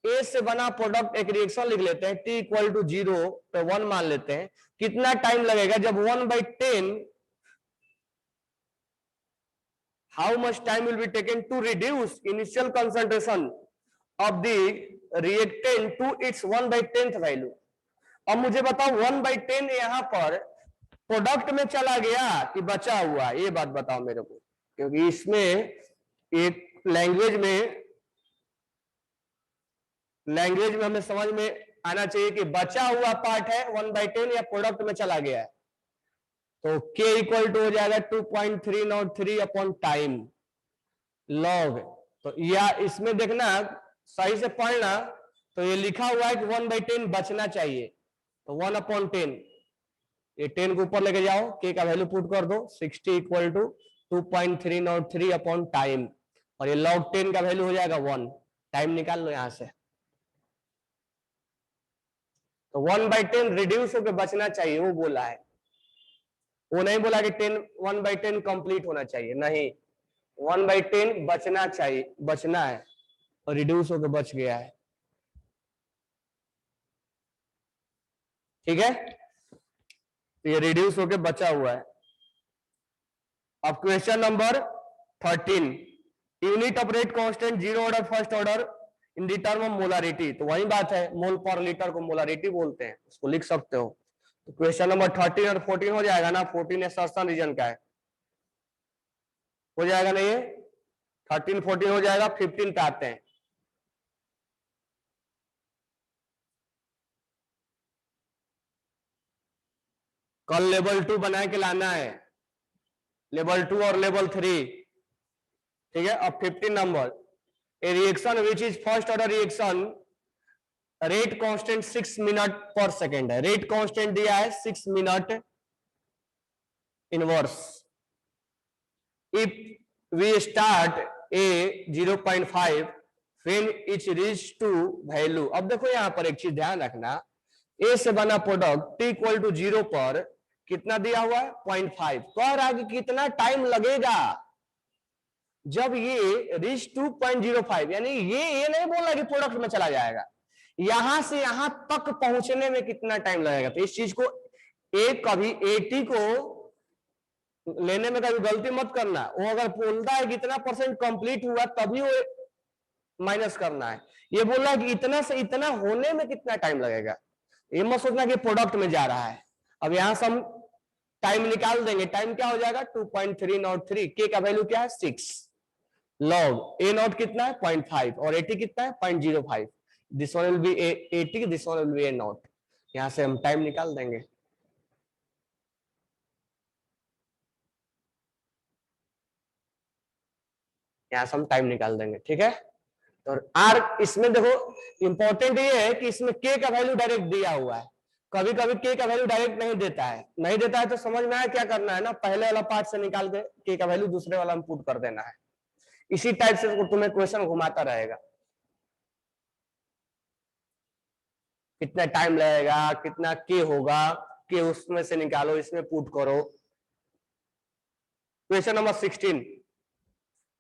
ए से बना प्रोडक्ट एक रिएक्शन लिख लेते हैं, t इक्वल टू 0 पे 1 मान लेते हैं। कितना टाइम लगेगा जब 1/10, how much time will be taken to reduce initial concentration of the reactant to its 1/10 value. अब मुझे बताओ 1/10 यहां पर प्रोडक्ट में चला गया कि बचा हुआ, ये बात बताओ मेरे को, क्योंकि इसमें एक लैंग्वेज में हमें समझ में आना चाहिए कि बचा हुआ पार्ट है 1/10 या प्रोडक्ट में चला गया है। तो k इक्वल टू हो जाएगा 2.303 अपॉन टाइम लॉग। तो या इसमें देखना सही से पढ़ना, तो ये लिखा हुआ है कि 1/10 बचना चाहिए, तो 1/10, ये 10 को ऊपर लेके जाओ, k का वैल्यू पुट कर दो, 60 इक्वल टू 2.303 अपॉन टाइम, और ये लॉग 10 का वैल्यू हो जाएगा 1। टाइम निकाल लो यहां से, तो 1/10 रिड्यूस होकर बचना चाहिए, वो बोला है, वो नहीं बोला कि 1/10 कंप्लीट होना चाहिए, नहीं, 1/10 बचना चाहिए, बचना है, और रिड्यूस होकर बच गया है। ठीक है, तो ये रिड्यूस होकर बचा हुआ है। अब question number 13, unit of rate constant zero order first order in the term of molarity. तो वही बात है, मोल पर लीटर को मोलारिटी बोलते हैं, उसको लिख सकते हो। तो क्वेश्चन नंबर 13 और 14 हो जाएगा ना, 14 एसर्शन रीजन का है, हो जाएगा ना, ये 13 14 हो जाएगा। 15 पे आते हैं, कल लेवल 2 बना के लाना है, लेवल 2 और लेवल 3। ठीक है, अब 15 number, a reaction which is first order reaction, rate constant 6 minute पर सेकेंड है, रेट कांस्टेंट दिया है 6 minute inverse. If we start A 0.5 when it reach to value. अब देखो यहां पर एक चीज ध्यान रखना, ए से बना प्रोडक्ट t इक्वल टू 0 पर कितना दिया हुआ है 0.5, कह रहा है कि कितना टाइम लगेगा जब ये रीच टू 0.05, यानी ये नहीं बोल रहा कि प्रोडक्ट में चला जाएगा, यहां से यहां तक पहुंचने में कितना टाइम लगेगा। तो इस चीज को कभी 80 को लेने में कभी गलती मत करना, वो अगर बोलता है कि इतना % कंप्लीट हुआ तभी वो माइनस करना है, ये बोल रहा है कि इतना से इतना होने में कितना टाइम लगेगा, ये मत सोचना कि प्रोडक्ट में जा रहा है। अब यहां से हम टाइम निकाल देंगे, टाइम क्या हो जाएगा 2.303, के का वैल्यू क्या है 6, लॉग ए नॉट कितना है 0.5 और 80 कितना है 0.05, this one will be 80, this one will be A not. यहां से हम टाइम निकाल देंगे, यहां से हम टाइम निकाल देंगे। ठीक है, तो आर इसमें देखो इंपॉर्टेंट ये है कि इसमें के का वैल्यू डायरेक्ट दिया हुआ है, कभी कभी के का वैल्यू डायरेक्ट नहीं देता है, नहीं देता है तो समझ में आया क्या करना है ना, पहले वाला पार्ट से निकाल के का वैल्यू दूसरे वाला में पुट कर देना है। इसी टाइप से तुम्हें क्वेश्चन घुमाता रहेगा, कितना टाइम लगेगा, कितना के होगा, के उसमें से निकालो, इसमें पुट करो। क्वेश्चन नंबर 16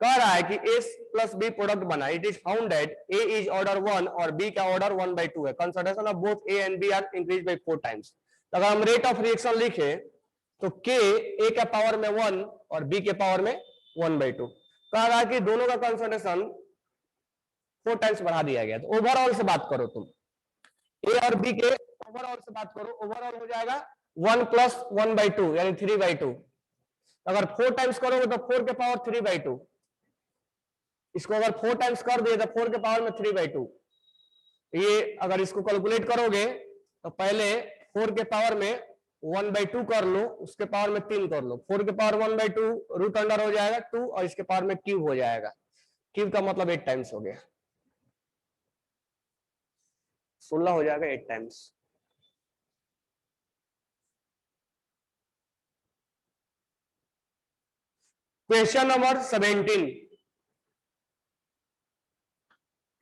कह रहा है कि A प्लस B प्रोडक्ट बना, it is found that A is order 1 और B का ऑर्डर 1/2 है, concentration of both A and B are increase by 4 times. अगर हम रेट ऑफ रिएक्शन लिखे तो K A के पावर में 1 और B के पावर में 1/2, कह रहा है कि दोनों का कंसंट्रेशन 4 टाइम्स बढ़ा दिया गया। तो ओवरऑल से बात करो, तुम A और B के ओवरऑल से बात करो, ओवरऑल हो जाएगा 1 + 1/2 यानी 3/2। अगर 4 टाइम्स करोगे तो 4 के पावर 3/2, इसको अगर 4 टाइम्स कर दिए तो 4 के पावर में 3/2। ये अगर इसको कैलकुलेट करोगे तो पहले 4 के पावर में 1/2 कर लो, उसके पावर में 3 कर लो। 4 के पावर 1/2 रूट अंडर हो जाएगा 2 और इसके पावर में क्यूब हो जाएगा। क्यूब का मतलब 8 टाइम्स हो गया, 16 हो जाएगा 8 times. Question number 17,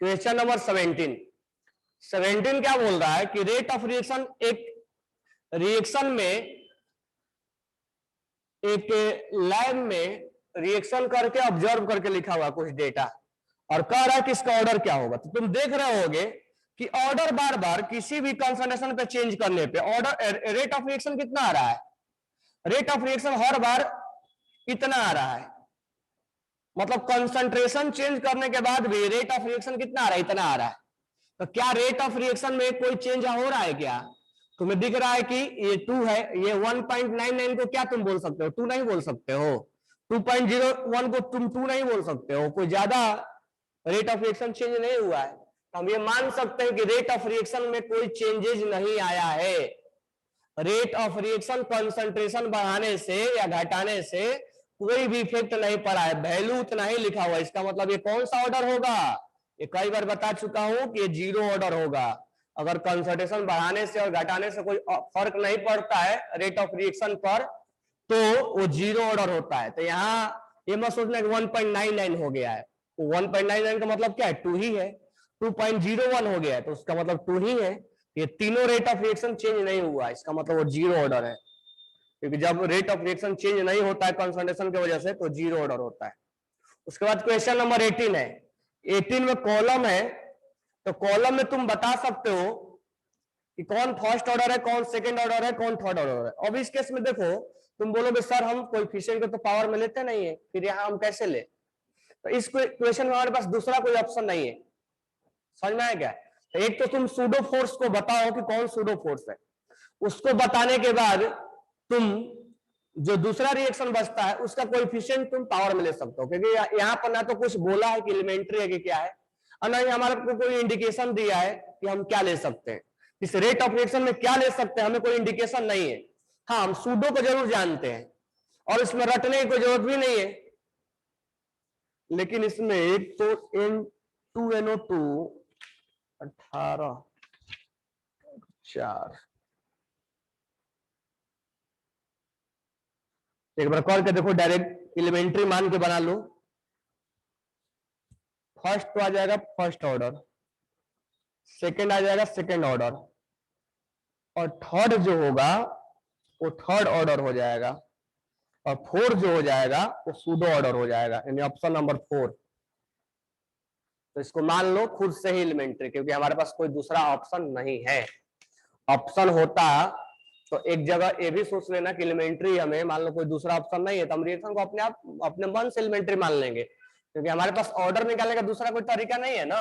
question number 17 क्या बोल रहा है कि रेट ऑफ रिएक्शन, एक रिएक्शन में, एक लैब में रिएक्शन करके ऑब्जर्व करके लिखा हुआ कुछ डेटा और कह रहा है कि इसका ऑर्डर क्या होगा। तो तुम देख रहे होगे कि ऑर्डर बार बार किसी भी कंसंट्रेशन पे चेंज करने पे ऑर्डर रेट ऑफ रिएक्शन कितना आ रहा है, रेट ऑफ रिएक्शन हर बार इतना आ रहा है। मतलब कंसंट्रेशन चेंज करने के बाद भी रेट ऑफ रिएक्शन कितना आ रहा है, इतना आ रहा है। तो क्या रेट ऑफ रिएक्शन में कोई चेंज हो रहा है क्या? तुम्हें दिख रहा है कि ये 2 है, ये 1.99 को क्या तुम बोल सकते हो, 2 नहीं बोल सकते हो। 2.01 को तुम 2 नहीं बोल सकते हो, कोई ज्यादा रेट ऑफ रिएक्शन चेंज नहीं हुआ है। तो हम ये मान सकते हैं कि रेट ऑफ रिएक्शन में कोई चेंजेस नहीं आया है। रेट ऑफ रिएक्शन कंसंट्रेशन बढ़ाने से या घटाने से कोई भी इफेक्ट नहीं पड़ा है, वैल्यू उतना ही लिखा हुआ है। इसका मतलब ये कौन सा ऑर्डर होगा, ये कई बार बता चुका हूं कि ये 0 ऑर्डर होगा। अगर कंसंट्रेशन बढ़ाने से और घटाने से कोई फर्क नहीं पड़ता है रेट ऑफ रिएक्शन पर, तो वो 0 ऑर्डर होता है। तो यहाँ ये मत सोचना कि 1.99 हो गया है, 1.99 का मतलब क्या है, 2 ही है। 2.01 हो गया है तो उसका मतलब 2 ही है। ये तीनों रेट ऑफ रिएक्शन चेंज नहीं हुआ, इसका मतलब वो 0 ऑर्डर है। क्योंकि जब रेट ऑफ रिएक्शन चेंज नहीं होता है कंसंट्रेशन की वजह से तो 0 ऑर्डर होता है। उसके बाद क्वेश्चन नंबर 18 है। 18 में कॉलम है, तो कॉलम में तुम बता सकते हो कि कौन फर्स्ट ऑर्डर है, कौन सेकंड ऑर्डर है, कौन थर्ड ऑर्डर है। अब इस केस में देखो, तुम बोलोगे सर हम कोएफिशिएंट को तो पावर में लेते नहीं है, फिर यहां हम कैसे ले? तो इस क्वेश्चन में हमारे पास दूसरा कोई ऑप्शन नहीं है। समझ में आया क्या? तो एक तो तुम सूडो फोर्स को बताओ कि कौन सूडो फोर्स है, उसको बताने के बाद तुम जो दूसरा रिएक्शन बचता है उसका कोएफिशिएंट तुम पावर में ले सकते हो। क्योंकि यहाँ पर ना तो कुछ बोला है कि एलिमेंट्री है कि क्या है, और ना ही हमारे को कोई इंडिकेशन दिया है कि हम क्या ले सकते हैं, इस रेट ऑफ रिएक्शन में क्या ले सकते हैं, हमें कोई इंडिकेशन नहीं है। हाँ, हम सूडो को जरूर जानते हैं और इसमें रटने की कोई जरूरत भी नहीं है। लेकिन इसमें एक तो N2NO2 18 4, एक बार कॉल के देखो, डायरेक्ट एलिमेंट्री मान के बना लो। फर्स्ट तो आ जाएगा फर्स्ट ऑर्डर, सेकंड आ जाएगा सेकंड ऑर्डर, और थर्ड जो होगा वो थर्ड ऑर्डर हो जाएगा, और फोर्थ जो हो जाएगा वो सूडो ऑर्डर हो जाएगा, यानी ऑप्शन नंबर 4। तो इसको मान लो खुद से ही एलिमेंट्री, क्योंकि हमारे पास कोई दूसरा ऑप्शन नहीं है। ऑप्शन होता तो एक जगह ये भी सोच लेना कि एलिमेंट्री, हमें मान लो कोई दूसरा ऑप्शन नहीं है तो हम रिएक्शन को अपने आप अपने मन से एलिमेंट्री मान लेंगे, क्योंकि हमारे पास ऑर्डर निकालने का दूसरा कोई तरीका नहीं है ना।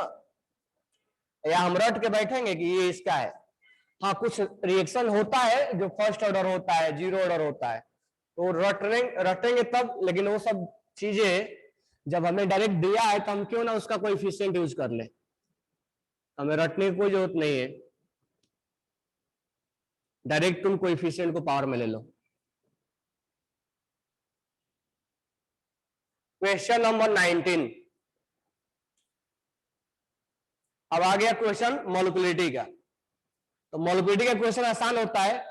या हम रट के बैठेंगे कि ये इसका है। हाँ, कुछ रिएक्शन होता है जो फर्स्ट ऑर्डर होता है, 0 ऑर्डर होता है, तो रटेंगे तब। लेकिन वो सब चीजें जब हमें डायरेक्ट दिया है तो हम क्यों ना उसका कोएफिशिएंट यूज कर ले, हमें रटने की कोई जरूरत नहीं है, डायरेक्ट तुम कोएफिशिएंट को पावर में ले लो। Question number 19। अब आ गया क्वेश्चन मॉलिक्यूलरिटी का। तो मॉलिक्यूलरिटी का क्वेश्चन आसान होता है।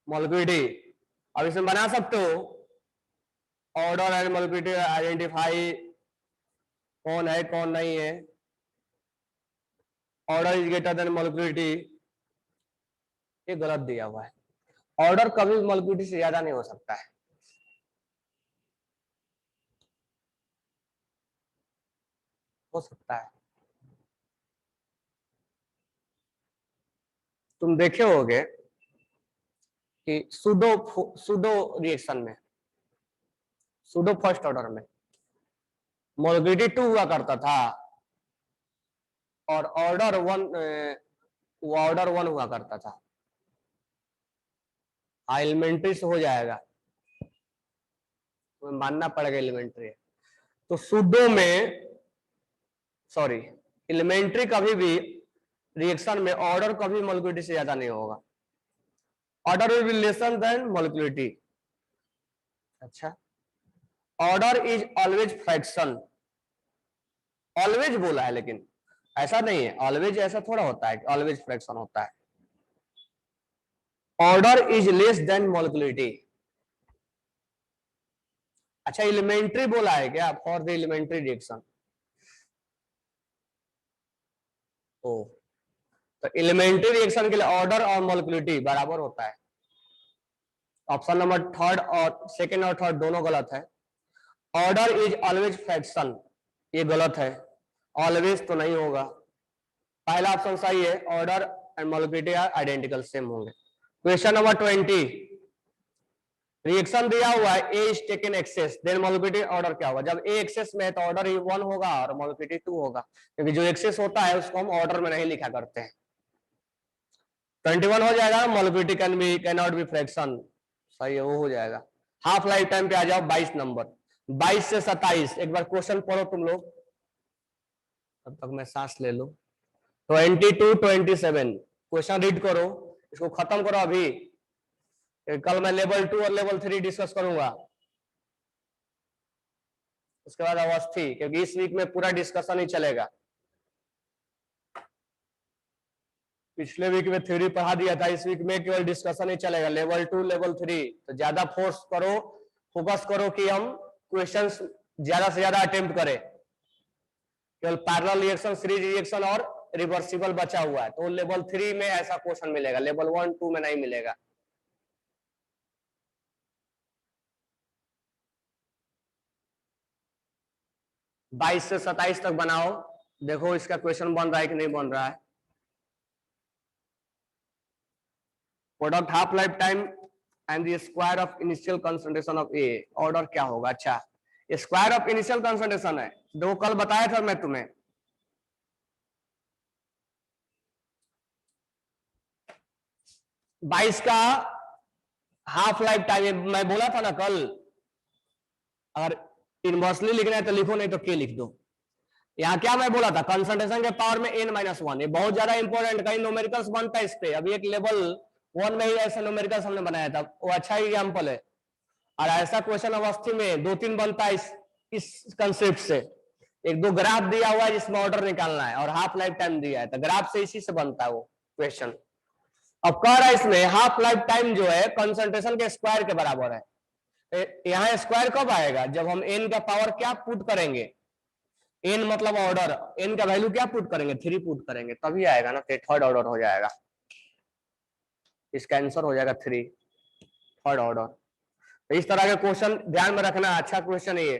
मॉलिक्यूलरिटी अब इसमें बना सकते हो, ऑर्डर एंड मॉलिक्यूलरिटी आइडेंटिफाई कौन है कौन नहीं है, order is greater then molecularity, ये गलत दिया हुआ है। ऑर्डर कभी मॉलिक्यूलरिटी से ज्यादा नहीं हो सकता है। हो सकता है, तुम देखे होगे कि सुडो रिएक्शन में, सुडो फर्स्ट ऑर्डर में मॉलिक्यूलरिटी 2 हुआ करता था और ऑर्डर 1 ऑर्डर 1 हुआ करता था। एलिमेंट्री से हो जाएगा, तो मानना पड़ेगा एलिमेंट्री है। तो सुडो में, सॉरी, एलिमेंट्री कभी भी रिएक्शन में ऑर्डर कभी मोलिकुलरिटी से ज्यादा नहीं होगा, order will be lesser than molecularity. अच्छा, order is always fraction, always बोला है लेकिन ऐसा नहीं है, ऑलवेज ऐसा थोड़ा होता है कि ऑलवेज फ्रैक्शन होता है। Order is less than molecularity. अच्छा, एलिमेंट्री बोला है क्या फॉर द एलिमेंट्री रिएक्शन? ओ, तो एलिमेंट्री रिएक्शन के लिए ऑर्डर और मोलिकुलरिटी बराबर होता है। ऑप्शन नंबर थर्ड और सेकंड और थर्ड दोनों गलत है। ऑर्डर इज ऑलवेज फ्रैक्शन, ये गलत है, ऑलवेज तो नहीं होगा। पहला ऑप्शन सही है, order and molecularity are identical, same होंगे। क्वेश्चन नंबर 20, रिएक्शन दिया हुआ है A is taken excess, then molecularity order क्या होगा? जब ए एक्सेस में है तो ऑर्डर 1 होगा और मोलिकुलरिटी 2 होगा, क्योंकि जो एक्सेस होता है उसको हम ऑर्डर में नहीं लिखा करते हैं। 21 हो जाएगा, molecularity can not be fraction, सही है, वो हो जाएगा। हाफ लाइफ टाइम पे आ जाओ, 22 नंबर, 22 से 27, एक बार क्वेश्चन पढ़ो तुम लोग, तब तक मैं सांस ले लूं। 22, 27 क्वेश्चन रीड करो, इसको खत्म करो अभी, कल मैं लेवल 2 और लेवल 3 डिस्कस करूंगा, उसके बाद अवस्थी, क्योंकि इस वीक में पूरा डिस्कशन ही चलेगा। पिछले वीक में थ्योरी पढ़ा दिया था, इस वीक में केवल डिस्कशन ही चलेगा, लेवल 2 लेवल 3। तो ज्यादा फोर्स करो, फोकस करो कि हम क्वेश्चंस ज्यादा से ज्यादा अटेम्प्ट करें। केवल पैरेलल रिएक्शन, सीरीज रिएक्शन और रिवर्सिबल बचा हुआ है, तो लेवल 3 में ऐसा क्वेश्चन मिलेगा, लेवल 1 2 में नहीं मिलेगा। बाईस से 27 तक बनाओ, देखो इसका क्वेश्चन बन रहा है कि नहीं बन रहा है। Product half life time and the square of initial concentration of A, order क्या होगा? अच्छा, स्क्वायर ऑफ इनिशियल कंसंट्रेशन है, दो कल बताया था मैं तुम्हें। बाईस का हाफ लाइफ टाइम मैं बोला था ना कल, अगर इनवर्सली लिखना है तो लिखो, नहीं तो के लिख दो। यहाँ क्या मैं बोला था, कंसंट्रेशन के पावर में n-1, ये बहुत ज्यादा इंपॉर्टेंट, कहीं न्यूमेरिकल्स बनता है इस पे। अभी एक लेवल 1 में ही ऐसा न्यूमेरिकल्स हमने बनाया था, वो अच्छा एग्जाम्पल है। और ऐसा क्वेश्चन अवस्थी में 2-3 बनता है इस कंसेप्ट से। एक दो ग्राफ दिया हुआ है जिसमें ऑर्डर निकालना है और हाफ लाइफ टाइम दिया है, तो ग्राफ से इसी से बनता है वो क्वेश्चन। अब कह रहा है इसमें हाफ लाइफ टाइम जो है कंसंट्रेशन के स्क्वायर के बराबर है। यहाँ स्क्वायर कब आएगा? जब हम n का पावर क्या पुट करेंगे, n मतलब ऑर्डर, n का वैल्यू क्या पुट करेंगे? 3 पुट करेंगे, तभी आएगा ना, थर्ड ऑर्डर हो जाएगा, इसका आंसर हो जाएगा 3, थर्ड ऑर्डर। तो इस तरह के क्वेश्चन ध्यान में रखना है, अच्छा क्वेश्चन है ये,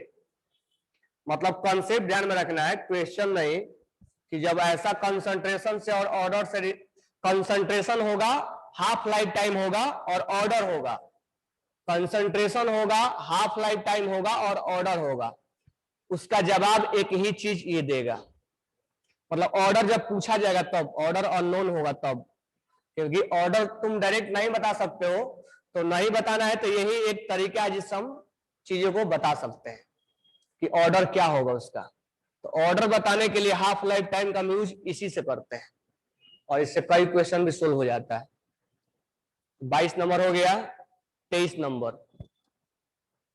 मतलब कॉन्सेप्ट ध्यान में रखना है, क्वेश्चन नहीं कि जब ऐसा कंसंट्रेशन से और ऑर्डर से, कंसंट्रेशन होगा, हाफ लाइफ टाइम होगा और ऑर्डर होगा, कंसंट्रेशन होगा, हाफ लाइफ टाइम होगा और ऑर्डर होगा, उसका जवाब एक ही चीज ये देगा। मतलब ऑर्डर जब पूछा जाएगा तब, ऑर्डर अननोन होगा तब, क्योंकि ऑर्डर तुम डायरेक्ट नहीं बता सकते हो, तो नहीं बताना है तो यही एक तरीका है जिससे हम चीजों को बता सकते हैं कि ऑर्डर क्या होगा उसका। तो ऑर्डर बताने के लिए हाफ लाइफ टाइम का यूज इसी से करते हैं और इससे कई क्वेश्चन भी सोल्व हो जाता है। 22 नंबर हो गया। 23 नंबर,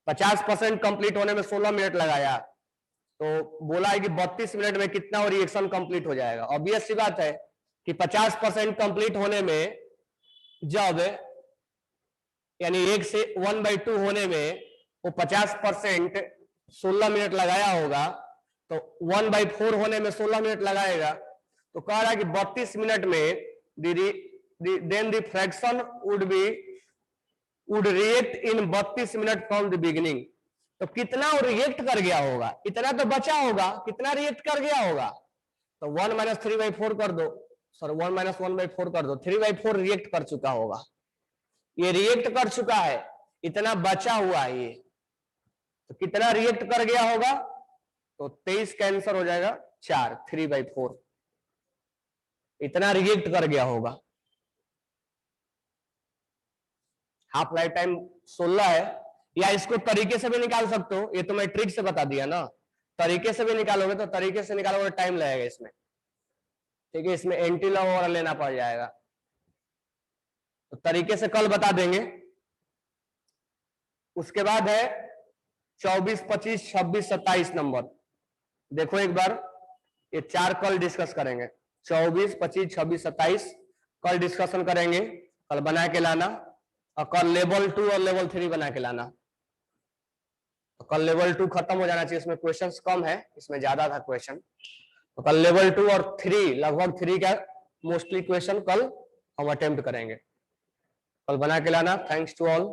50% कंप्लीट होने में 16 मिनट लगाया, तो बोला है कि 32 मिनट में कितना रिएक्शन कंप्लीट हो जाएगा। ऑब्वियस सी बात है कि 50% कंप्लीट होने में, जब यानी 1 से 1/2 होने में वो 50% 16 मिनट लगाया होगा, तो 1/4 होने में 16 मिनट लगाएगा, तो कह रहा है कि 32 मिनट में then the fraction would react in 32 minute from the beginning. तो कितना वो रिएक्ट कर गया होगा, इतना तो बचा होगा, कितना रिएक्ट कर गया होगा? तो 1 - 3/4 कर दो, सॉरी 1 - 1/4 कर दो, 3/4 रिएक्ट कर चुका होगा, ये रिएक्ट कर चुका है, इतना बचा हुआ है ये, तो कितना रिएक्ट कर गया होगा? तो 23 का आंसर हो जाएगा 4, 3/4, इतना रिएक्ट कर गया होगा। हाफ लाइफ टाइम 16 है, या इसको तरीके से भी निकाल सकते हो, ये तो मैं ट्रिक से बता दिया ना, तरीके से भी निकालोगे तो तरीके से निकालोगे टाइम लगेगा इसमें। ठीक है, इसमें एंटी लॉग वगैरह लेना पड़ जाएगा, तो तरीके से कल बता देंगे। उसके बाद है 24, 25, 26, 27 नंबर। देखो एक बार, ये 4 कल डिस्कस करेंगे। 24, 25, 26, 27 कल डिस्कशन करेंगे। कल बना के लाना, और कल लेवल 2 और लेवल 3 बना के लाना। तो कल लेवल 2 खत्म हो जाना चाहिए, इसमें क्वेश्चंस कम है, इसमें ज्यादा था क्वेश्चन। तो कल लेवल 2 और 3, लगभग 3 का मोस्टली क्वेश्चन कल हम अटेम्प्ट करेंगे। कल बना के लाना। Thanks to all.